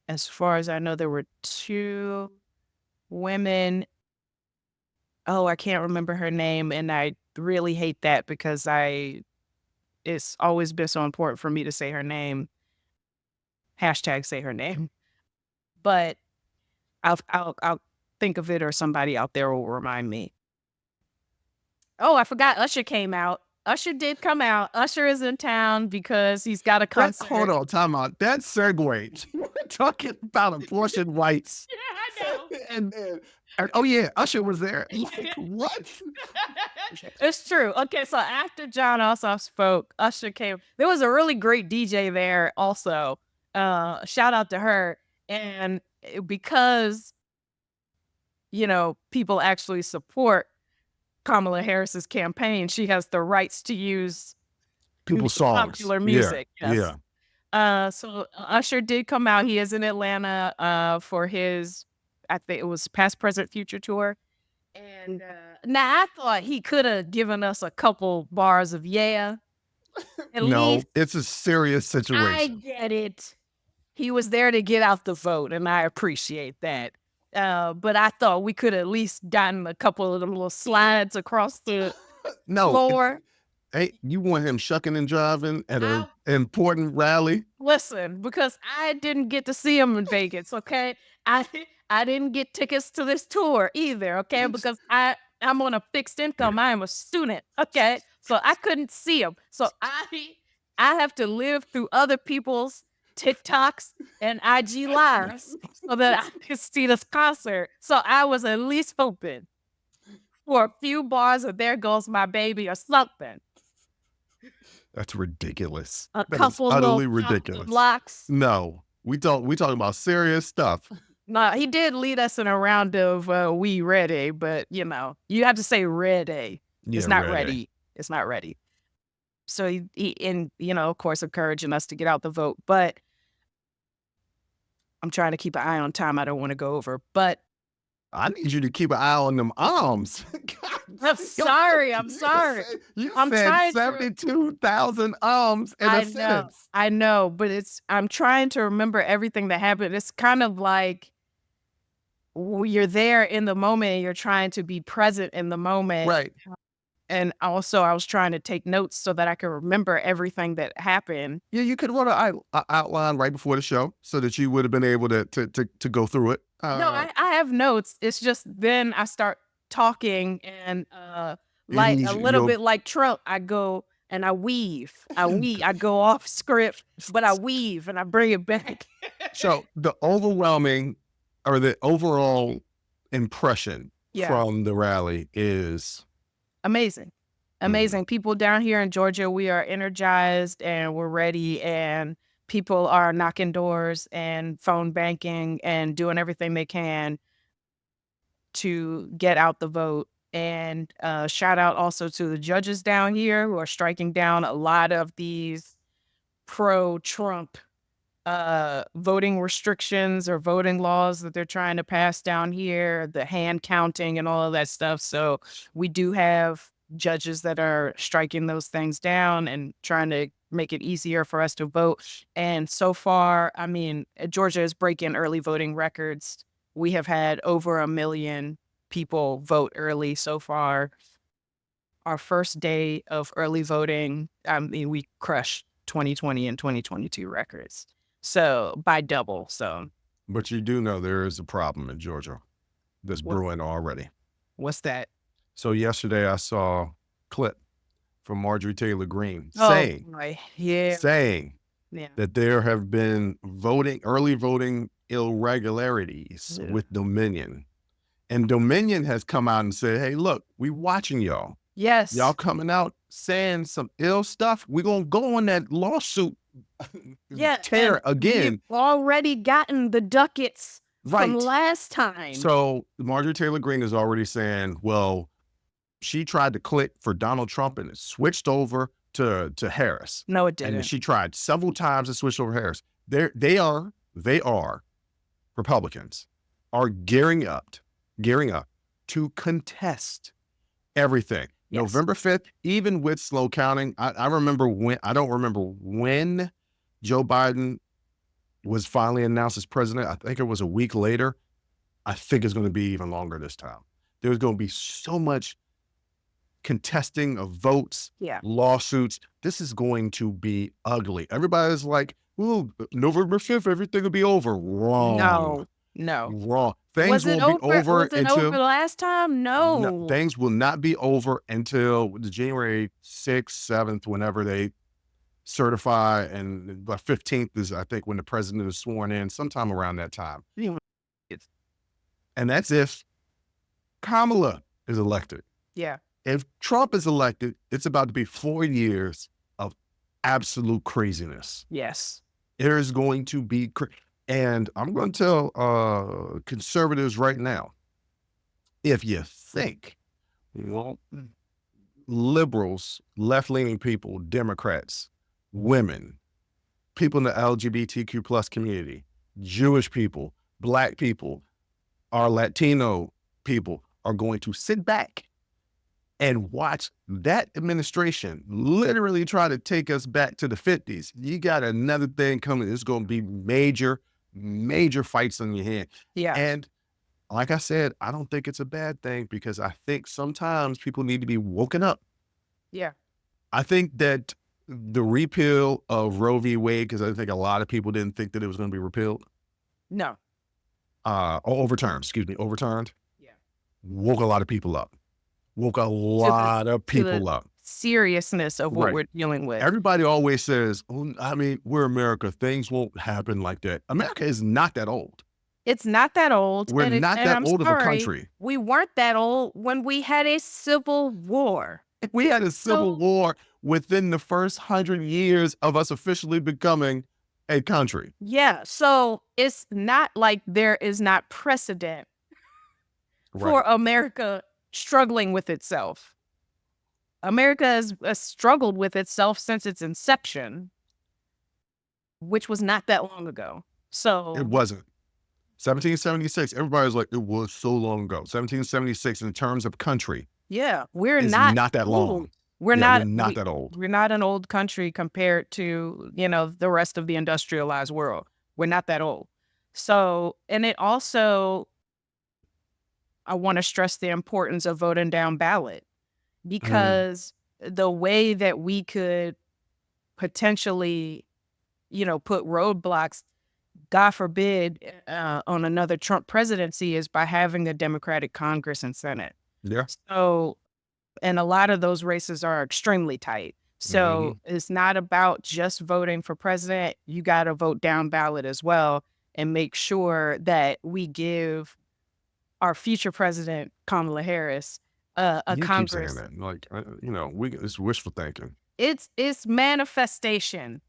Speaker 2: As far as I know, there were 2 women. Oh, I can't remember her name, and I really hate that because it's always been so important for me to say her name. Hashtag say her name. But I'll think of it, or somebody out there will remind me. Oh, I forgot Usher came out. Usher did come out. Usher is in town because he's got a concert.
Speaker 1: Hold on, time out. That segue. We're talking about abortion rights.
Speaker 2: Yeah, I know.
Speaker 1: And oh yeah, Usher was there. Like, what?
Speaker 2: It's true. Okay, so after John Ossoff spoke, Usher came. There was a really great DJ there also. Shout out to her. And because, people actually support Kamala Harris's campaign, she has the rights to use
Speaker 1: people's songs,
Speaker 2: popular music.
Speaker 1: Yeah,
Speaker 2: yes.
Speaker 1: yeah.
Speaker 2: So Usher did come out. He is in Atlanta for his, I think it was Past, Present, Future tour. And now I thought he could have given us a couple bars of yeah. At least,
Speaker 1: it's a serious situation.
Speaker 2: I get it. He was there to get out the vote, and I appreciate that. But I thought we could at least gotten a couple of them little slides across the floor.
Speaker 1: Hey, you want him shucking and driving at an important rally?
Speaker 2: Listen, because I didn't get to see him in Vegas, okay? I didn't get tickets to this tour either, okay? Because I'm on a fixed income. I am a student, okay? So I couldn't see him. So I have to live through other people's TikToks and IG lives so that I can see this concert. So I was at least hoping for a few bars of There Goes My Baby or something.
Speaker 1: That's ridiculous.
Speaker 2: A couple
Speaker 1: utterly
Speaker 2: little
Speaker 1: ridiculous.
Speaker 2: Blocks.
Speaker 1: No, we talking about serious stuff.
Speaker 2: No, he did lead us in a round of We Ready, but you have to say ready. It's not ready. It's not ready. So he of course, encouraging us to get out the vote. But I'm trying to keep an eye on time. I don't want to go over, but
Speaker 1: I need you to keep an eye on them arms.
Speaker 2: I'm sorry. I'm sorry.
Speaker 1: I'm said 72,000 arms in a sentence.
Speaker 2: I know, but I'm trying to remember everything that happened. It's kind of like you're there in the moment and you're trying to be present in the moment.
Speaker 1: Right.
Speaker 2: And also I was trying to take notes so that I could remember everything that happened.
Speaker 1: Yeah, you could run an outline right before the show so that you would have been able to go through it.
Speaker 2: No, I have notes. It's just then I start talking and like a little bit like Trump, I go and I weave. I go off script, but I weave and I bring it back.
Speaker 1: So the overwhelming or the overall impression from the rally is
Speaker 2: amazing. People down here in Georgia, we are energized and we're ready, and people are knocking doors and phone banking and doing everything they can to get out the vote. And shout out also to the judges down here who are striking down a lot of these pro-Trump voting restrictions or voting laws that they're trying to pass down here, the hand counting and all of that stuff. So we do have judges that are striking those things down and trying to make it easier for us to vote. And so far, I mean, Georgia is breaking early voting records. We have had over 1 million people vote early so far. Our first day of early voting, I mean, we crushed 2020 and 2022 records. So by double. So,
Speaker 1: but you do know there is a problem in Georgia that's brewing already.
Speaker 2: What's that?
Speaker 1: So yesterday I saw a clip from Marjorie Taylor Greene
Speaker 2: saying
Speaker 1: that there have been early voting irregularities with Dominion. And Dominion has come out and said, hey, look, we watching y'all.
Speaker 2: Yes.
Speaker 1: Y'all coming out saying some ill stuff. We're going to go on that lawsuit tear again.
Speaker 2: We've already gotten the ducats from last time.
Speaker 1: So Marjorie Taylor Greene is already saying, well, she tried to click for Donald Trump and it switched over to Harris.
Speaker 2: No, it didn't.
Speaker 1: And she tried several times to switch over to Harris. They are Republicans are gearing up to contest everything. Yes. November 5th, even with slow counting, I don't remember when Joe Biden was finally announced as president. I think it was a week later. I think it's going to be even longer this time. There's going to be so much contesting of votes, lawsuits. This is going to be ugly. Everybody's like, ooh, November 5th, everything will be over. Wrong.
Speaker 2: No.
Speaker 1: Wrong. Things will be over until
Speaker 2: over last time. No,
Speaker 1: things will not be over until the January 6th, 7th, whenever they certify, and the 15th is, I think, when the president is sworn in, sometime around that time. And that's if Kamala is elected.
Speaker 2: Yeah.
Speaker 1: If Trump is elected, it's about to be 4 years of absolute craziness.
Speaker 2: Yes.
Speaker 1: There's going to be and I'm going to tell conservatives right now, if you think, liberals, left-leaning people, Democrats, women, people in the LGBTQ plus community, Jewish people, Black people, our Latino people are going to sit back and watch that administration literally try to take us back to the 50s. You got another thing coming. It's going to be major fights on your hand.
Speaker 2: Yeah.
Speaker 1: And like I said, I don't think it's a bad thing, because I think sometimes people need to be woken up.
Speaker 2: Yeah.
Speaker 1: I think that the repeal of Roe v. Wade, because I think a lot of people didn't think that it was going to be repealed.
Speaker 2: No.
Speaker 1: Overturned.
Speaker 2: Yeah.
Speaker 1: Woke a lot of people up. Woke a lot of people up.
Speaker 2: Seriousness of what we're dealing with.
Speaker 1: Everybody always says, oh, I mean, we're America. Things won't happen like that. America is not that old.
Speaker 2: It's not that old.
Speaker 1: We're not that old of a country.
Speaker 2: We weren't that old when we had a civil war.
Speaker 1: We had a civil war within the first 100 years of us officially becoming a country.
Speaker 2: Yeah. So it's not like there is not precedent for America struggling with itself. America has struggled with itself since its inception, which was not that long ago. So
Speaker 1: it wasn't. 1776, everybody's like, it was so long ago. 1776 in terms of country.
Speaker 2: Yeah, we're
Speaker 1: not that long.
Speaker 2: We're not
Speaker 1: that old.
Speaker 2: We're not an old country compared to, the rest of the industrialized world. We're not that old. So, and it also, I want to stress the importance of voting down ballot, because the way that we could potentially, put roadblocks, God forbid, on another Trump presidency is by having a Democratic Congress and Senate.
Speaker 1: Yeah.
Speaker 2: So, and a lot of those races are extremely tight. So it's not about just voting for president. You got to vote down ballot as well and make sure that we give our future president, Kamala Harris, a Congress.
Speaker 1: Keep saying that. It's wishful thinking.
Speaker 2: It's manifestation.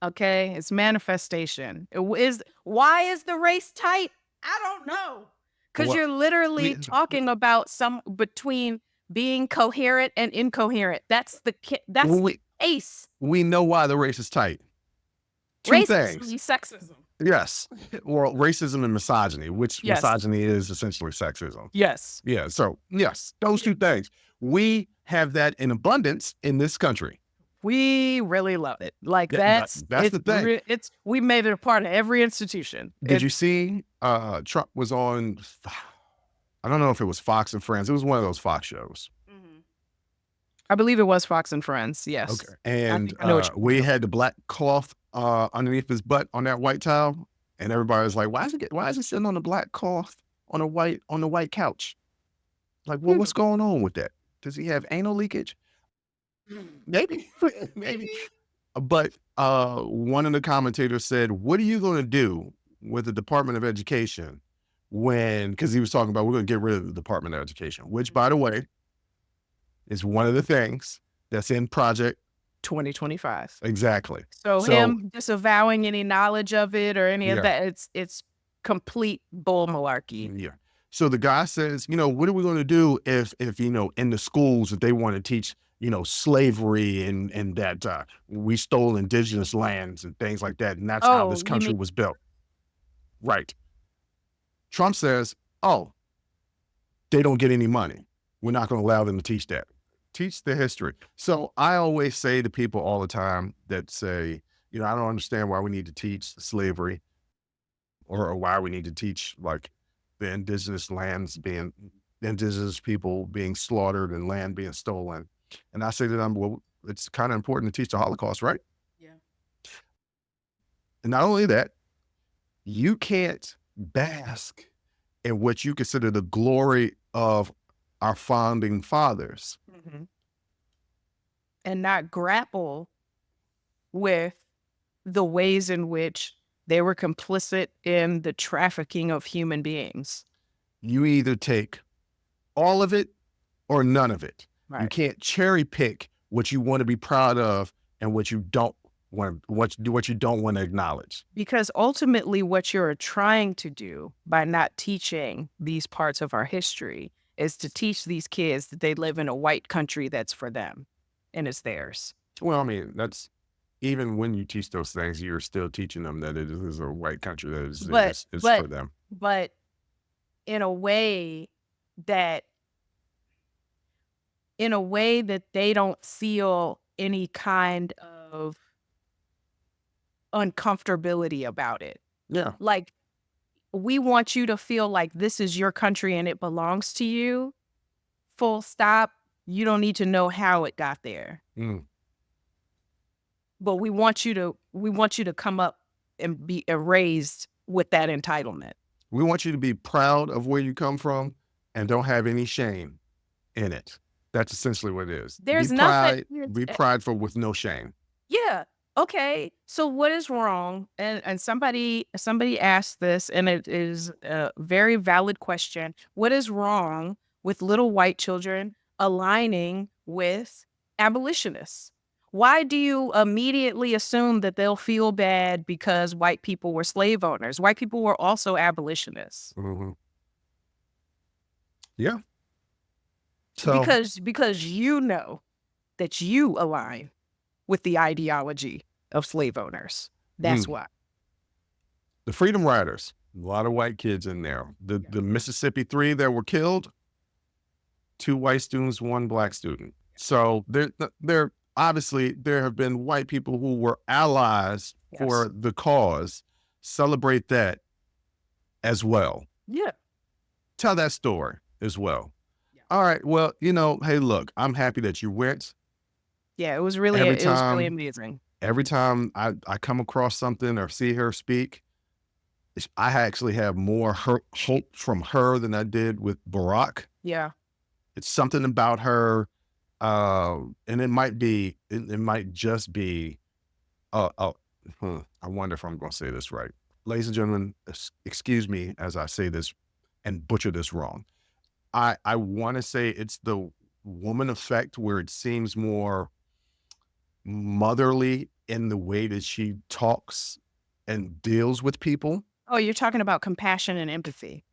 Speaker 1: Okay,
Speaker 2: it's manifestation. Why is the race tight? I don't know. Because you're literally talking about between being coherent and incoherent. That's ace.
Speaker 1: We know why the race is tight. Two things.
Speaker 2: Sexism.
Speaker 1: Yes. Well, racism and misogyny, which misogyny is essentially sexism.
Speaker 2: Yes.
Speaker 1: Yeah. So yes, those two things. We have that in abundance in this country.
Speaker 2: We really love it. Like that's
Speaker 1: the thing.
Speaker 2: We made it a part of every institution.
Speaker 1: Did you see Trump was on, I don't know if it was Fox and Friends. It was one of those Fox shows.
Speaker 2: I believe it was Fox and Friends. Yes.
Speaker 1: Okay. And we had the black cloth underneath his butt on that white towel, and everybody was like, "Why is he sitting on the black cloth on the white couch?" Like, well, what's going on with that? Does he have anal leakage? Maybe, maybe. But one of the commentators said, "What are you going to do with the Department of Education when?" Because he was talking about we're going to get rid of the Department of Education, which, by the way, is one of the things that's in Project
Speaker 2: 2025.
Speaker 1: Exactly.
Speaker 2: So
Speaker 1: So
Speaker 2: him disavowing any knowledge of it or any of
Speaker 1: yeah,
Speaker 2: that, it's complete bull malarkey.
Speaker 1: yeah. So the guy says, what are we going to do if in the schools that they want to teach slavery and that we stole indigenous lands and things like that, and that's how
Speaker 2: Oh,
Speaker 1: this
Speaker 2: you mean
Speaker 1: country was built. Right. Trump says, "Oh, they don't get any money. We're not going to allow them to teach that. Teach the history." So I always say to people all the time that say, I don't understand why we need to teach slavery or why we need to teach like the indigenous people being slaughtered and land being stolen. And I say to them, well, it's kind of important to teach the Holocaust, right?
Speaker 2: Yeah.
Speaker 1: And not only that, you can't bask in what you consider the glory of our founding fathers.
Speaker 2: Mhm. And not grapple with the ways in which they were complicit in the trafficking of human beings.
Speaker 1: You either take all of it or none of it. You
Speaker 2: Right.
Speaker 1: can't cherry pick what you want to be proud of and what you don't want, what you don't want to acknowledge.
Speaker 2: Because ultimately what you're trying to do by not teaching these parts of our history is to teach these kids that they live in a white country that's for them and it's theirs.
Speaker 1: Well, I mean, that's even when you teach those things, you're still teaching them that it is a white country that
Speaker 2: But
Speaker 1: is
Speaker 2: but
Speaker 1: for them.
Speaker 2: but in a way that they don't feel any kind of uncomfortability about it.
Speaker 1: Yeah.
Speaker 2: Like, we want you to feel like this is your country and it belongs to you. Full stop. You don't need to know how it got there.
Speaker 1: Mm.
Speaker 2: But we want you to come up and be raised with that entitlement.
Speaker 1: We want you to be proud of where you come from and don't have any shame in it. That's essentially what it is.
Speaker 2: There's nothing.
Speaker 1: Be prideful with no shame.
Speaker 2: Yeah. Okay. So what is wrong? And somebody asked this, and it is a very valid question. What is wrong with little white children aligning with abolitionists? Why do you immediately assume that they'll feel bad because white people were slave owners? White people were also abolitionists.
Speaker 1: Mm-hmm. Yeah. So
Speaker 2: Because you know that you align with the ideology of slave owners. That's why.
Speaker 1: the Freedom Riders, a lot of white kids in there. The Mississippi 3 that were killed, 2 white students, 1 black student. So there obviously there have been white people who were allies for the cause. Celebrate that as well.
Speaker 2: Yeah.
Speaker 1: Tell that story as well.
Speaker 2: Yeah.
Speaker 1: All right. Well, hey, look, I'm happy that you went.
Speaker 2: Yeah, it was really amazing.
Speaker 1: Every time I come across something or see her speak, I actually have more hope from her than I did with Barack.
Speaker 2: Yeah.
Speaker 1: It's something about her, and it might just be, I wonder if I'm going to say this right. Ladies and gentlemen, excuse me as I say this and butcher this wrong. I want to say it's the woman effect, where it seems more motherly in the way that she talks and deals with people.
Speaker 2: Oh, you're talking about compassion and empathy.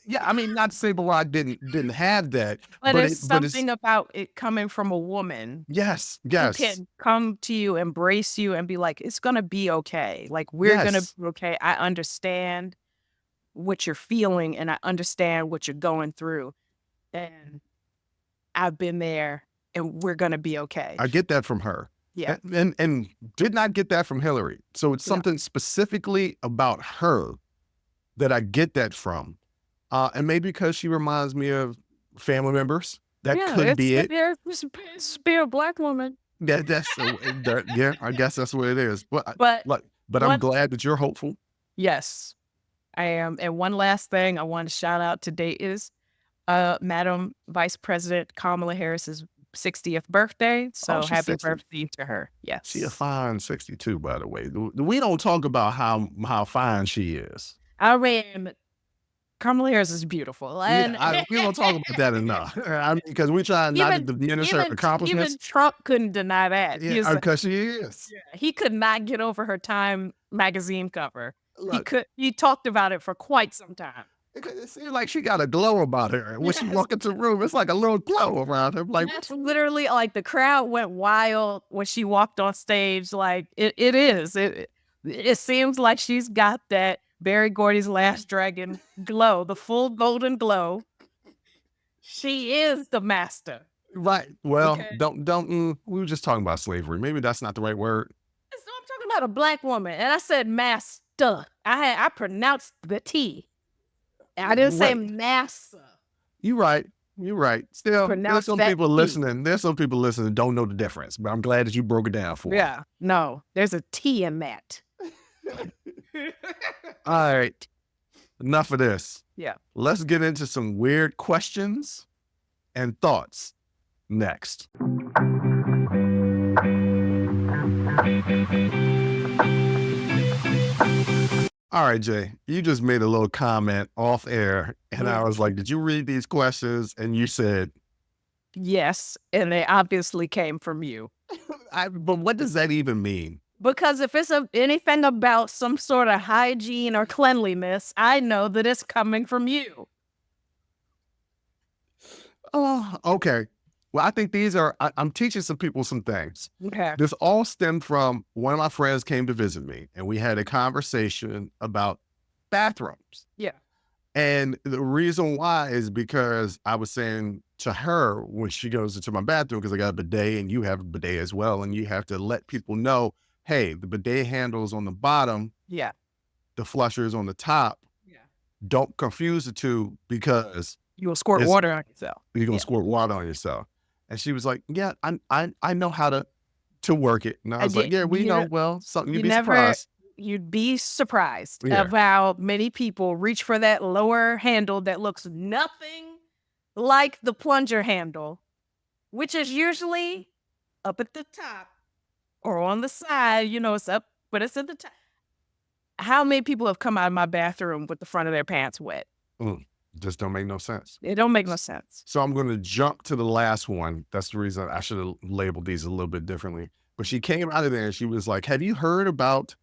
Speaker 1: Yeah, I mean, not to say Barack didn't have that,
Speaker 2: but it's something about it coming from a woman.
Speaker 1: Yes,
Speaker 2: who can come to you, embrace you, and be like, it's gonna be okay. Like, we're gonna be okay. I understand what you're feeling, and I understand what you're going through, and I've been there, and we're gonna be okay.
Speaker 1: I get that from her.
Speaker 2: Yeah.
Speaker 1: And did not get that from Hillary. So it's something specifically about her that I get that from. And maybe because she reminds me of family members. That could be it.
Speaker 2: Yeah, it's be a black woman.
Speaker 1: Yeah, I guess that's what it is. But I'm glad that you're hopeful.
Speaker 2: Yes, I am. And one last thing I want to shout out today is Madam Vice President Kamala Harris is 60th birthday. So
Speaker 1: she's
Speaker 2: happy
Speaker 1: 60.
Speaker 2: birthday to her. Yes.
Speaker 1: She a fine 62, by the way. We don't talk about how fine she is.
Speaker 2: I mean, Kamala Harris is beautiful. And
Speaker 1: we don't talk about that enough. I mean, because we try not to diminish her accomplishments.
Speaker 2: Even Trump couldn't deny that.
Speaker 1: Yeah, because she is.
Speaker 2: He could not get over her Time magazine cover.
Speaker 1: Look,
Speaker 2: he talked about it for quite some time.
Speaker 1: It seems like she got a glow about her. When she walked into the room, it's like a little glow around her. Like,
Speaker 2: that's literally like the crowd went wild when she walked on stage. Like it seems like she's got that Barry Gordy's Last Dragon glow, the full golden glow. She is the master.
Speaker 1: Right. Well, okay. Don't. We were just talking about slavery. Maybe that's not the right word.
Speaker 2: So I'm talking about a black woman, and I said master. I pronounced the T. I didn't say massa.
Speaker 1: You're right. Still, there's some people listening. There's some people listening that don't know the difference. But I'm glad that you broke it down for me.
Speaker 2: Yeah. No, there's a T in that.
Speaker 1: All right. Enough of this.
Speaker 2: Yeah.
Speaker 1: Let's get into some weird questions and thoughts next. All right, Jay, you just made a little comment off air, and I was like, did you read these questions? And you said,
Speaker 2: yes, and they obviously came from you.
Speaker 1: But what does that even mean?
Speaker 2: Because if it's anything about some sort of hygiene or cleanliness, I know that it's coming from you.
Speaker 1: Oh, okay. Well, I think I'm teaching some people some things.
Speaker 2: Okay.
Speaker 1: This all stemmed from one of my friends came to visit me, and we had a conversation about bathrooms.
Speaker 2: Yeah.
Speaker 1: And the reason why is because I was saying to her when she goes into my bathroom, because I got a bidet and you have a bidet as well, and you have to let people know, hey, the bidet handle is on the bottom.
Speaker 2: Yeah.
Speaker 1: The flusher is on the top. Yeah. Don't confuse the two because
Speaker 2: you'll squirt water on yourself.
Speaker 1: You're going to squirt water on yourself. And she was like, yeah, I know how to work it. And I was like, yeah, we know. Well, something you'd be surprised.
Speaker 2: You'd be surprised of how many people reach for that lower handle that looks nothing like the plunger handle, which is usually up at the top or on the side. You know, it's up, but it's at the top. How many people have come out of my bathroom with the front of their pants wet?
Speaker 1: Just don't make no sense.
Speaker 2: It don't make no sense.
Speaker 1: So I'm going to jump to the last one. That's the reason I should have labeled these a little bit differently. But she came out of there and she was like, have you heard about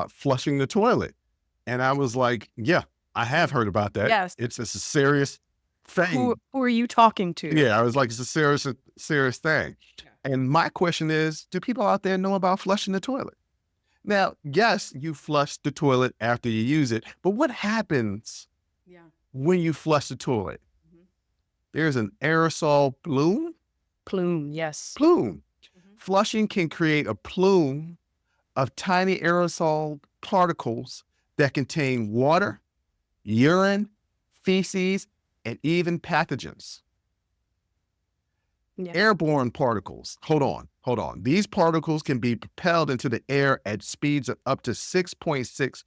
Speaker 1: flushing the toilet? And I was like, yeah, I have heard about that.
Speaker 2: Yes.
Speaker 1: It's a serious thing.
Speaker 2: Who are you talking to?
Speaker 1: Yeah, I was like, it's a serious thing. And my question is, do people out there know about flushing the toilet? Now, yes, you flush the toilet after you use it, but what happens when you flush the toilet? There's an aerosol plume.
Speaker 2: Plume, yes.
Speaker 1: Plume. Flushing can create a plume of tiny aerosol particles that contain water, urine, feces, and even pathogens. Yeah. Airborne particles. Hold on. These particles can be propelled into the air at speeds of up to 6.6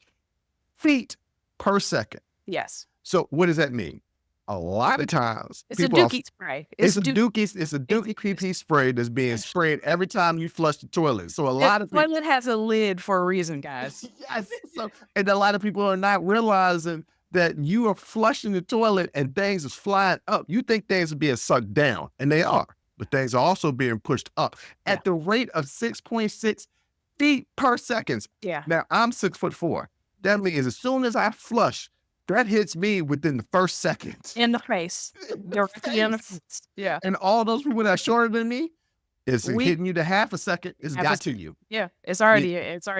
Speaker 1: feet per second.
Speaker 2: Yes.
Speaker 1: So what does that mean? A lot of times
Speaker 2: it's a dookie spray.
Speaker 1: It's a dookie pee spray that's being sprayed every time you flush the toilet. So a lot of people,
Speaker 2: toilet has a lid for a reason, guys.
Speaker 1: Yes. So, and a lot of people are not realizing that you are flushing the toilet and things is flying up. You think things are being sucked down, and they are, but things are also being pushed up at the rate of 6.6 feet per second.
Speaker 2: Yeah.
Speaker 1: Now I'm 6'4". That means as soon as I flush, that hits me within the first second.
Speaker 2: In the face. Directly in the face. Yeah.
Speaker 1: And all those people that are shorter than me, it's hitting you to half a second. It's got to you.
Speaker 2: Yeah. It's already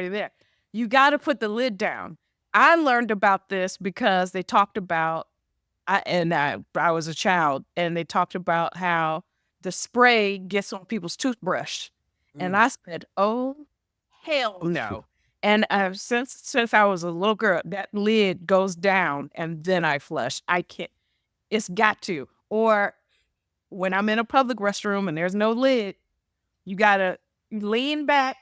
Speaker 2: there. You got to put the lid down. I learned about this because they talked about, I was a child, and they talked about how the spray gets on people's toothbrush. And I said, oh, hell no. And since I was a little girl, that lid goes down and then I flush. I can't. It's got to. Or when I'm in a public restroom and there's no lid, you gotta lean back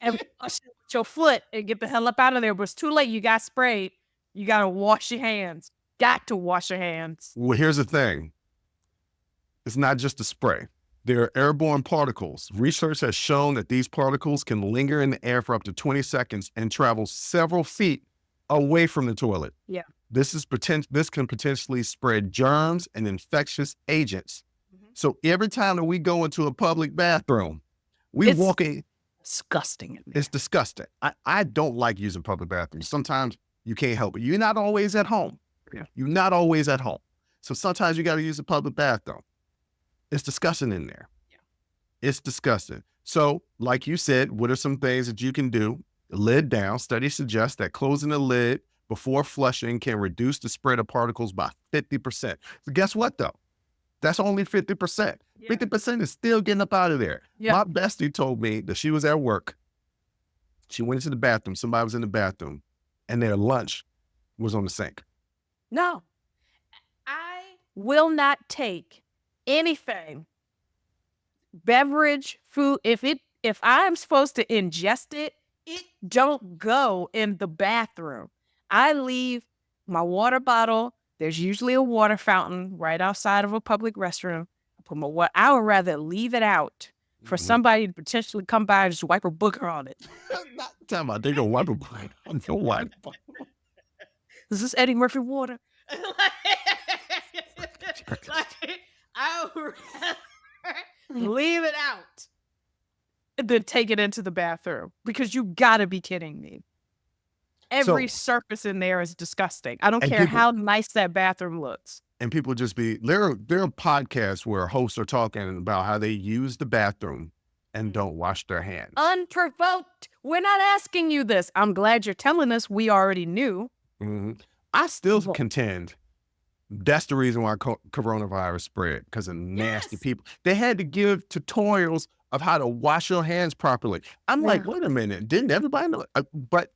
Speaker 2: and flush with your foot and get the hell up out of there. But it's too late. You got sprayed. You gotta wash your hands. Got to wash your hands.
Speaker 1: Well, here's the thing. It's not just a spray. There are airborne particles. Research has shown that these particles can linger in the air for up to 20 seconds and travel several feet away from the toilet.
Speaker 2: Yeah.
Speaker 1: This can potentially spread germs and infectious agents. So every time that we go into a public bathroom,
Speaker 2: It's
Speaker 1: walk in.
Speaker 2: disgusting in there.
Speaker 1: It's disgusting. I don't like using public bathrooms. Sometimes you can't help it. You're not always at home.
Speaker 2: Yeah.
Speaker 1: You're not always at home. So sometimes you got to use a public bathroom. It's disgusting in there.
Speaker 2: Yeah.
Speaker 1: It's disgusting. So, like you said, what are some things that you can do? Lid down. Studies suggest that closing the lid before flushing can reduce the spread of particles by 50%. So guess what, though? That's only 50%.
Speaker 2: Yeah.
Speaker 1: 50% is still getting up out of there.
Speaker 2: Yeah.
Speaker 1: My bestie told me that she was at work. She went into the bathroom. Somebody was in the bathroom, and their lunch was on the sink.
Speaker 2: No. I will not take anything, beverage, food. If I'm supposed to ingest it, it don't go in the bathroom. I leave my water bottle. There's usually a water fountain right outside of a public restroom. I put my water. I would rather leave it out for somebody to potentially come by and just wipe a booger on it.
Speaker 1: Not talking about they gonna wipe a booger. Don't wipe.
Speaker 2: Is this Eddie Murphy water? I would rather leave it out and then take it into the bathroom, because you gotta be kidding me. Every surface in there is disgusting. I don't care how nice that bathroom looks.
Speaker 1: And people just there are podcasts where hosts are talking about how they use the bathroom and don't wash their hands.
Speaker 2: Unprovoked. We're not asking you this. I'm glad you're telling us. We already knew.
Speaker 1: Mm-hmm. I still contend that's the reason why coronavirus spread, because of nasty people. They had to give tutorials of how to wash your hands properly. I'm like, wait a minute, didn't everybody know? But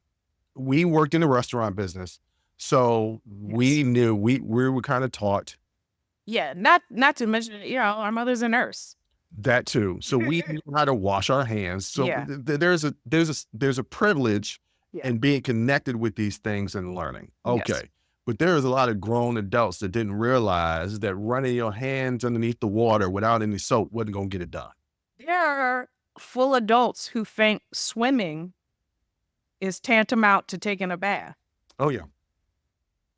Speaker 1: we worked in the restaurant business, so we knew, we were kind of taught.
Speaker 2: Yeah, not to mention, our mother's a nurse.
Speaker 1: That too. So we knew how to wash our hands. So there's a privilege in being connected with these things and learning. Okay. Yes. But there's a lot of grown adults that didn't realize that running your hands underneath the water without any soap wasn't going to get it done.
Speaker 2: There are full adults who think swimming is tantamount to taking a bath.
Speaker 1: Oh, yeah.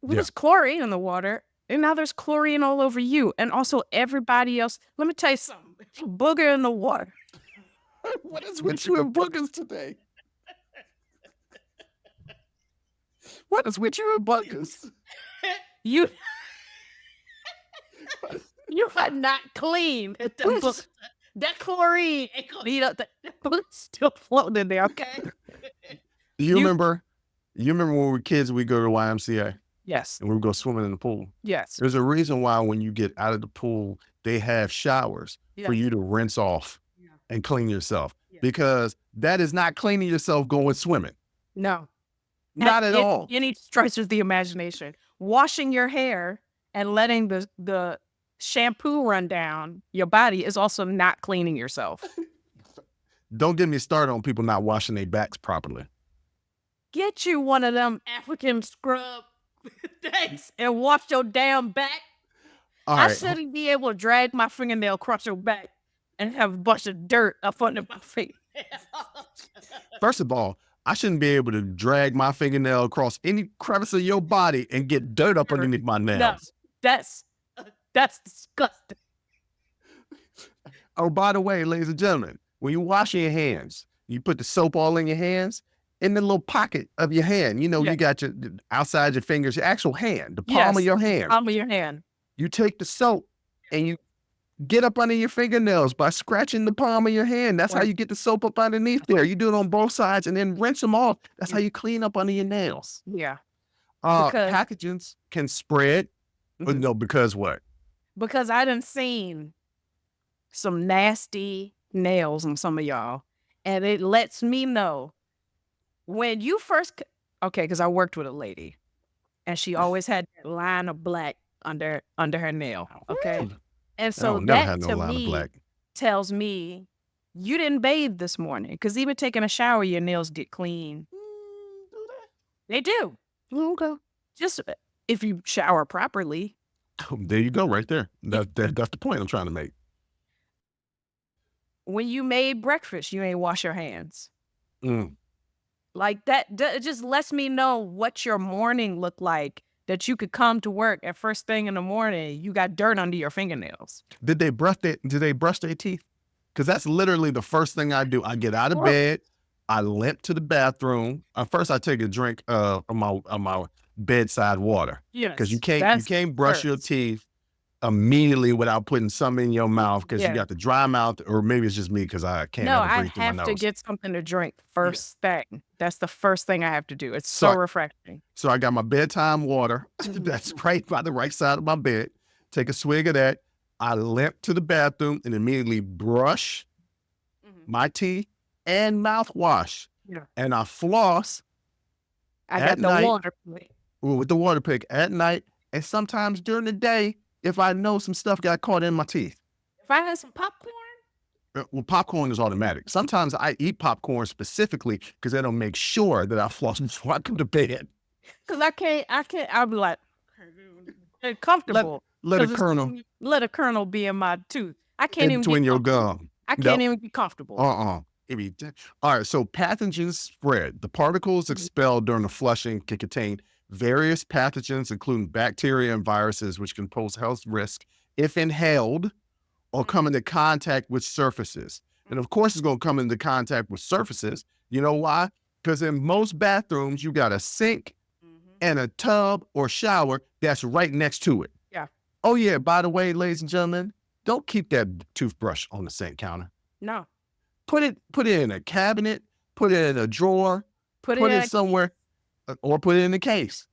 Speaker 2: There's chlorine in the water, and now there's chlorine all over you and also everybody else. Let me tell you something. Booger in the water.
Speaker 1: What is with you and boogers today? What is with you and boogers?
Speaker 2: You are not clean. That chlorine ain't gonna eat up. That booger's still floating in there, okay?
Speaker 1: You remember when we were kids, we go to the YMCA?
Speaker 2: Yes.
Speaker 1: And we would go swimming in the pool?
Speaker 2: Yes.
Speaker 1: There's a reason why when you get out of the pool, they have showers for you to rinse off and clean yourself. Because that is not cleaning yourself going swimming.
Speaker 2: No.
Speaker 1: Not at all.
Speaker 2: Any stretch of the imagination. Washing your hair and letting the shampoo run down your body is also not cleaning yourself.
Speaker 1: Don't get me started on people not washing their backs properly.
Speaker 2: Get you one of them African scrub things and wash your damn back. I shouldn't be able to drag my fingernail across your back and have a bunch of dirt up under my feet.
Speaker 1: First of all, I shouldn't be able to drag my fingernail across any crevice of your body and get dirt up underneath my nails.
Speaker 2: No, that's disgusting.
Speaker 1: Oh, by the way, ladies and gentlemen, when you wash your hands, you put the soap all in your hands, in the little pocket of your hand. You got your outside your fingers, your actual hand, the palm of your hand.
Speaker 2: Palm of your hand.
Speaker 1: You take the soap and you get up under your fingernails by scratching the palm of your hand. That's how you get the soap up underneath there. You do it on both sides and then rinse them off. That's how you clean up under your nails.
Speaker 2: Yeah.
Speaker 1: Pathogens can spread. No, because what?
Speaker 2: Because I done seen some nasty nails on some of y'all, and it lets me know when you first, because I worked with a lady, and she always had that line of black under her nail, okay? And so that to me tells me you didn't bathe this morning, because even taking a shower, your nails get clean. They do.
Speaker 1: Okay.
Speaker 2: Just if you shower properly.
Speaker 1: There you go, right there. That's the point I'm trying to make.
Speaker 2: When you made breakfast, you ain't wash your hands.
Speaker 1: Mm.
Speaker 2: Like that, it just lets me know what your morning looked like, that you could come to work at first thing in the morning, you got dirt under your fingernails.
Speaker 1: Did they brush their teeth? Because that's literally the first thing I do. I get out of bed, I limp to the bathroom. First, I take a drink of my bedside water.
Speaker 2: Yes,
Speaker 1: because you can't brush your teeth immediately without putting some in your mouth, because you got the dry mouth, or maybe it's just me because I can't ever breathe through my nose.
Speaker 2: I have to get something to drink first thing. That's the first thing I have to do. It's so refreshing.
Speaker 1: So I got my bedtime water. That's right by the right side of my bed. Take a swig of that. I limp to the bathroom and immediately brush my teeth and mouthwash.
Speaker 2: Yeah.
Speaker 1: And I floss.
Speaker 2: I got the water pick.
Speaker 1: With the water pick at night, and sometimes during the day, if I know some stuff got caught in my teeth.
Speaker 2: If I had some popcorn?
Speaker 1: Well, popcorn is automatic. Sometimes I eat popcorn specifically because that'll make sure that I floss before I go to bed.
Speaker 2: Because I can't, I'll be like, comfortable.
Speaker 1: Let a
Speaker 2: kernel be in my tooth. I can't even
Speaker 1: between your gum.
Speaker 2: I can't even be comfortable.
Speaker 1: All right, so pathogens spread. The particles expelled during the flushing can contain various pathogens, including bacteria and viruses, which can pose health risk if inhaled or come into contact with surfaces. And of course, it's going to come into contact with surfaces. You know why? Because in most bathrooms, you got a sink and a tub or shower that's right next to it.
Speaker 2: Yeah.
Speaker 1: Oh, yeah. By the way, ladies and gentlemen, don't keep that toothbrush on the sink counter.
Speaker 2: No.
Speaker 1: Put it in a cabinet, put it in a drawer, put it somewhere, or put it in a case.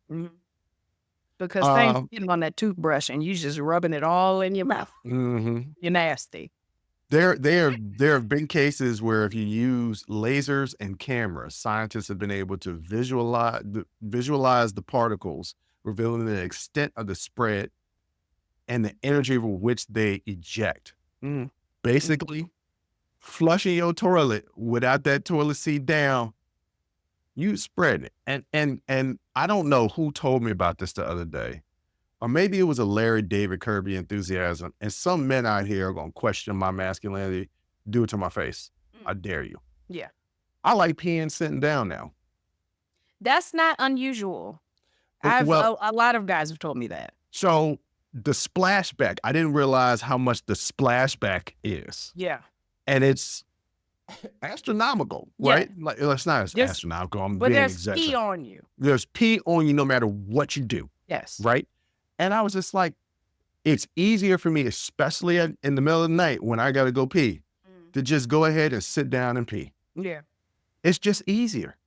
Speaker 2: Because things getting on that toothbrush and you just rubbing it all in your mouth. You're nasty.
Speaker 1: There have been cases where if you use lasers and cameras, scientists have been able to visualize the particles, revealing the extent of the spread and the energy with which they eject. Basically, flushing your toilet without that toilet seat down, you spread it. And I don't know who told me about this the other day, or maybe it was a Larry David Kirby enthusiasm, and some men out here are going to question my masculinity. Do it to my face. I dare you.
Speaker 2: Yeah.
Speaker 1: I like peeing sitting down now.
Speaker 2: That's not unusual. A lot of guys have told me that.
Speaker 1: So the splashback, I didn't realize how much the splashback is.
Speaker 2: Yeah.
Speaker 1: And it's astronomical, right? Like, it's not astronomical.
Speaker 2: But there's pee on you.
Speaker 1: There's pee on you no matter what you do.
Speaker 2: Yes.
Speaker 1: Right? And I was just like, it's easier for me, especially in the middle of the night when I got to go pee, to just go ahead and sit down and pee.
Speaker 2: Yeah.
Speaker 1: It's just easier.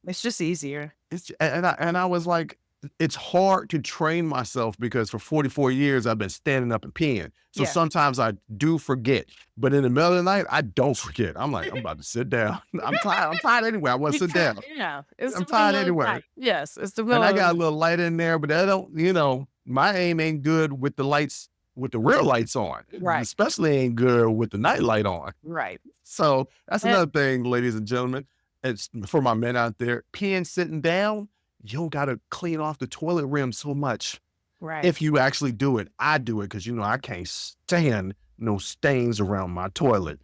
Speaker 1: And I was like, it's hard to train myself because for 44 years I've been standing up and peeing. So sometimes I do forget, but in the middle of the night, I don't forget. I'm like, I'm about to sit down. I'm tired anyway. I want to sit down.
Speaker 2: Yeah.
Speaker 1: I'm tired anyway.
Speaker 2: Yes. It's the middle.
Speaker 1: And I got a little light in there, but I don't, my aim ain't good with the lights, with the real lights on.
Speaker 2: Right.
Speaker 1: Especially ain't good with the night light on.
Speaker 2: Right.
Speaker 1: So that's another thing, ladies and gentlemen. It's for my men out there, peeing sitting down. You don't got to clean off the toilet rim so much.
Speaker 2: Right.
Speaker 1: If you actually do it. I do it because, I can't stand no stains around my toilet.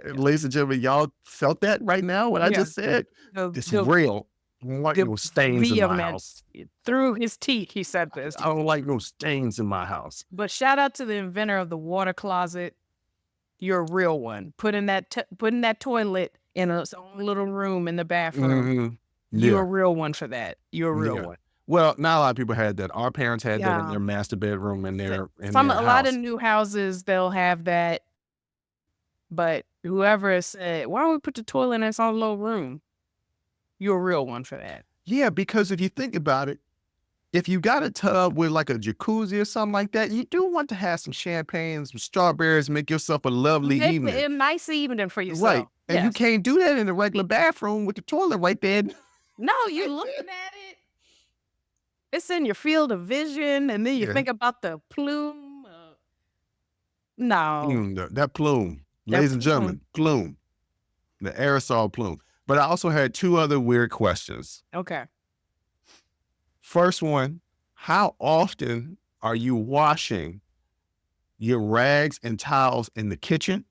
Speaker 1: Ladies and gentlemen, y'all felt that right now, what I just said? It's real. I don't like no stains in my house.
Speaker 2: Through his teeth, he said this.
Speaker 1: I don't like no stains in my house.
Speaker 2: But shout out to the inventor of the water closet. You're a real one. Putting that toilet in a own little room in the bathroom. You're a real one for that. You're a real one.
Speaker 1: Well, not a lot of people had that. Our parents had that in their master bedroom in their house.
Speaker 2: A lot of new houses, they'll have that. But whoever has said, why don't we put the toilet in its own little room? You're a real one for that.
Speaker 1: Yeah, because if you think about it, if you got a tub with like a jacuzzi or something like that, you do want to have some champagne, some strawberries, make yourself a lovely evening.
Speaker 2: A nice evening for yourself.
Speaker 1: Right. And you can't do that in a regular bathroom with the toilet right there.
Speaker 2: No, you're looking at it. It's in your field of vision, and then you think about the plume.
Speaker 1: That plume. Ladies and gentlemen, plume. The aerosol plume. But I also had two other weird questions.
Speaker 2: Okay.
Speaker 1: First one, how often are you washing your rags and towels in the kitchen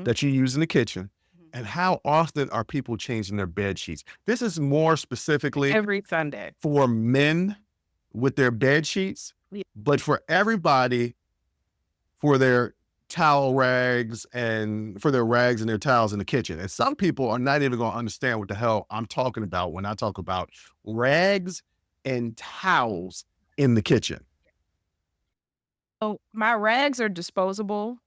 Speaker 1: that you use in the kitchen? And how often are people changing their bed sheets? This is more specifically
Speaker 2: every Sunday
Speaker 1: for men with their bed sheets, but for everybody, for their towel rags and for their rags and their towels in the kitchen. And some people are not even going to understand what the hell I'm talking about when I talk about rags and towels in the kitchen.
Speaker 2: So my rags are disposable.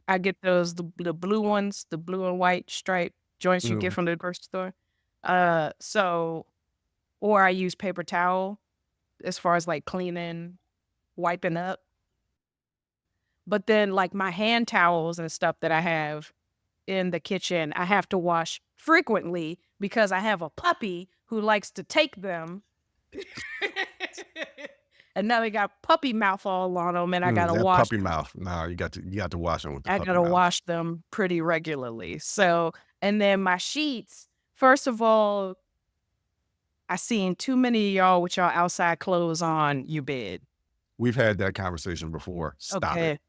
Speaker 2: I get those, the blue ones, the blue and white striped joints you get from the grocery store. Or I use paper towel as far as like cleaning, wiping up. But then like my hand towels and stuff that I have in the kitchen, I have to wash frequently because I have a puppy who likes to take them. And now they got puppy mouth all on them, and I gotta wash
Speaker 1: puppy mouth. No, you got to wash them with the
Speaker 2: I
Speaker 1: puppy
Speaker 2: gotta
Speaker 1: mouth.
Speaker 2: wash them pretty regularly. So, and then my sheets, first of all, I seen too many of y'all with y'all outside clothes on your bed.
Speaker 1: We've had that conversation before. Stop it.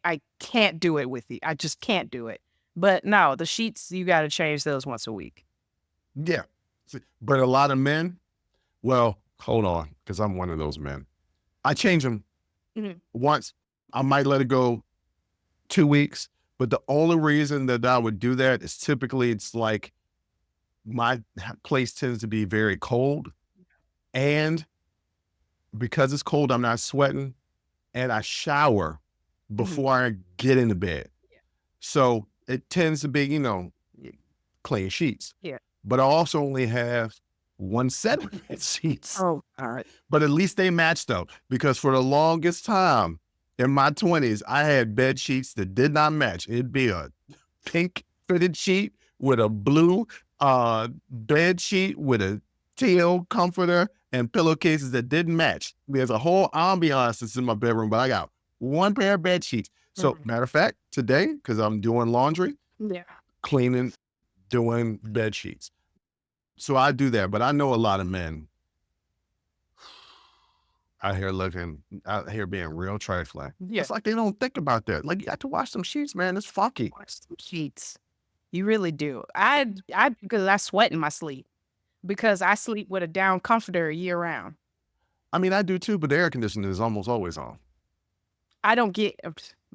Speaker 2: I can't do it with you. I just can't do it. But no, the sheets, you gotta change those once a week.
Speaker 1: Yeah. But a lot of men, well, hold on, because I'm one of those men. I change them once. I might let it go 2 weeks, but the only reason that I would do that is typically it's like my place tends to be very cold, and because it's cold, I'm not sweating, and I shower before I get into bed. So it tends to be, clean sheets.
Speaker 2: Yeah.
Speaker 1: But I also only have one set of bed sheets.
Speaker 2: Oh, all right.
Speaker 1: But at least they match though, because for the longest time in my 20s, I had bed sheets that did not match. It'd be a pink fitted sheet with a blue bed sheet with a teal comforter and pillowcases that didn't match. There's a whole ambiance that's in my bedroom, but I got one pair of bed sheets. So matter of fact, today, because I'm doing laundry, cleaning, doing bed sheets. So I do that, but I know a lot of men out here being real trifling.
Speaker 2: Yeah.
Speaker 1: It's like they don't think about that. Like, you got to wash some sheets, man. It's funky.
Speaker 2: Wash some sheets. You really do. Because I sweat in my sleep. Because I sleep with a down comforter year round.
Speaker 1: I mean, I do too, but the air conditioner is almost always on.
Speaker 2: I don't get,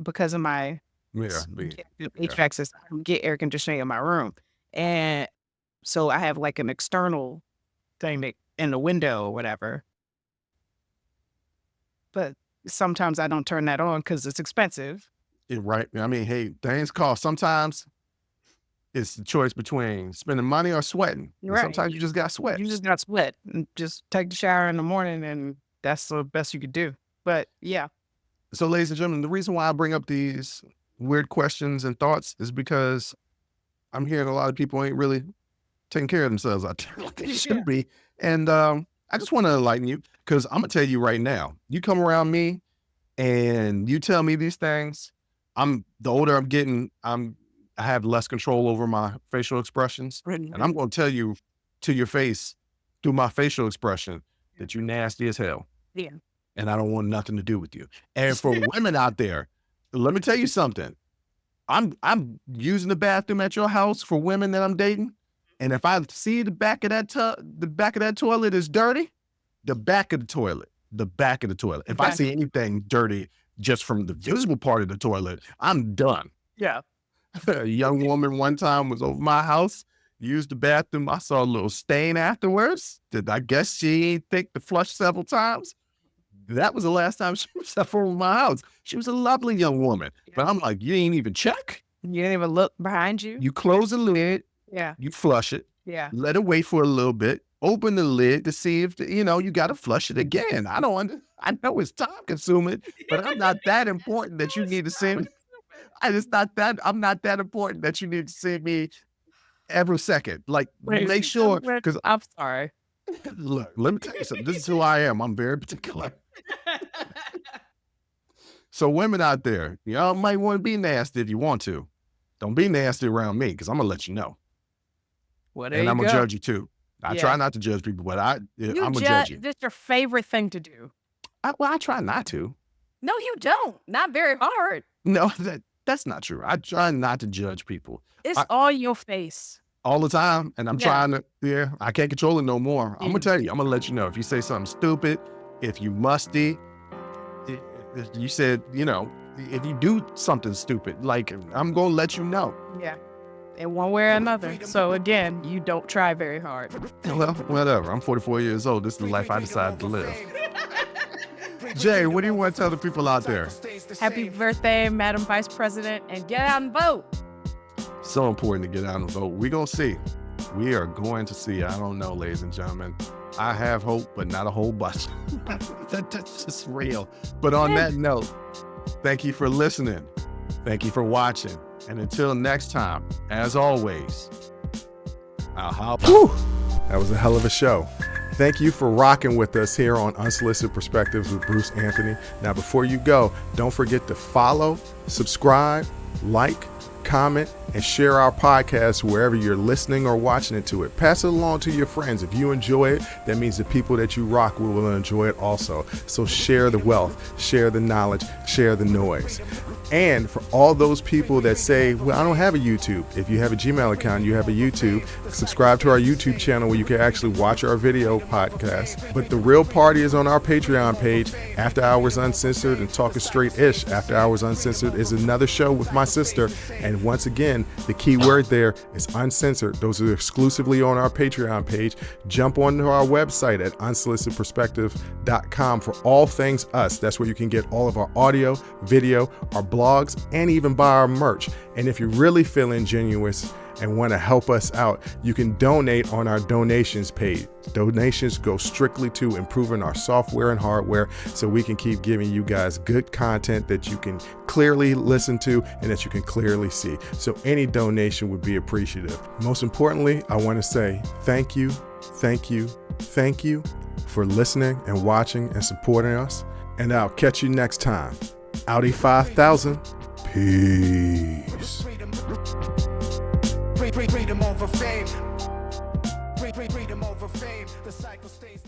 Speaker 2: because of my
Speaker 1: HVAC
Speaker 2: system, I don't get air conditioning in my room. And so I have like an external thing in the window or whatever. But sometimes I don't turn that on because it's expensive.
Speaker 1: Right. I mean, hey, things cost. Sometimes it's the choice between spending money or sweating. Right. Sometimes you just got sweat.
Speaker 2: You just got sweat. And just take the shower in the morning, and that's the best you could do. But yeah.
Speaker 1: So, ladies and gentlemen, the reason why I bring up these weird questions and thoughts is because I'm hearing a lot of people ain't really taking care of themselves out there like they should be. And I just want to enlighten you, because I'm going to tell you right now, you come around me and you tell me these things, the older I'm getting, I have less control over my facial expressions. And I'm going to tell you to your face through my facial expression that you're nasty as hell.
Speaker 2: Yeah.
Speaker 1: And I don't want nothing to do with you. And for women out there, let me tell you something. I'm using the bathroom at your house for women that I'm dating. And if I see the back of that toilet is dirty, the back of the toilet. If I see anything dirty just from the visible part of the toilet, I'm done.
Speaker 2: Yeah.
Speaker 1: A young woman one time was over my house, used the bathroom. I saw a little stain afterwards. I guess she ain't think to flush several times. That was the last time she was ever over my house. She was a lovely young woman. But I'm like, you ain't even check.
Speaker 2: You didn't even look behind you?
Speaker 1: You close the lid.
Speaker 2: Yeah.
Speaker 1: You flush it.
Speaker 2: Yeah.
Speaker 1: Let it wait for a little bit. Open the lid to see if, you got to flush it again. I know it's time consuming, but I'm not that important that you need to see me. I'm not that important that you need to see me every second. Like, make sure, because
Speaker 2: I'm sorry.
Speaker 1: Look, let me tell you something. This is who I am. I'm very particular. So women out there, y'all might want to be nasty if you want to. Don't be nasty around me, because I'm going to let you know.
Speaker 2: Well,
Speaker 1: and I'm going to judge you too. I try not to judge people, but I'm going to judge you.
Speaker 2: That's your favorite thing to do.
Speaker 1: I try not to.
Speaker 2: No, you don't. Not very hard.
Speaker 1: No, that's not true. I try not to judge people.
Speaker 2: It's all your face.
Speaker 1: All the time, and I'm trying to, I can't control it no more. I'm going to tell you, I'm going to let you know. If you say something stupid, if you musty, if you said, if you do something stupid, like, I'm going to let you know.
Speaker 2: Yeah. In one way or another. So again, you don't try very hard.
Speaker 1: Well, whatever. I'm 44 years old. This is the life I decided to live. Jay, what do you want to tell the people out there?
Speaker 2: Happy birthday, Madam Vice President, and get out and vote.
Speaker 1: So important to get out and vote. We're going to see. We are going to see. I don't know, ladies and gentlemen. I have hope, but not a whole bunch. That's just real. But on that note, thank you for listening. Thank you for watching. And until next time, as always, that was a hell of a show. Thank you for rocking with us here on Unsolicited Perspectives with Bruce Anthony. Now, before you go, don't forget to follow, subscribe, like, comment, and share our podcast wherever you're listening or watching it to it. Pass it along to your friends. If you enjoy it, that means the people that you rock will enjoy it also. So share the wealth, share the knowledge, share the noise. And for all those people that say, well, I don't have a YouTube. If you have a Gmail account, you have a YouTube. Subscribe to our YouTube channel where you can actually watch our video podcast. But the real party is on our Patreon page, After Hours Uncensored and Talking Straight-ish. After Hours Uncensored is another show with my sister. And once again, the key word there is uncensored. Those are exclusively on our Patreon page. Jump onto our website at unsolicitedperspectives.com for all things us. That's where you can get all of our audio, video, our blogs, and even buy our merch. And if you're really feeling generous and want to help us out, you can donate on our donations page. Donations go strictly to improving our software and hardware so we can keep giving you guys good content that you can clearly listen to and that you can clearly see. So any donation would be appreciative. Most importantly, I want to say thank you for listening and watching and supporting us. And I'll catch you next time. Audi 5000. Peace. Freedom over fame. Freedom over fame. The cycle stays.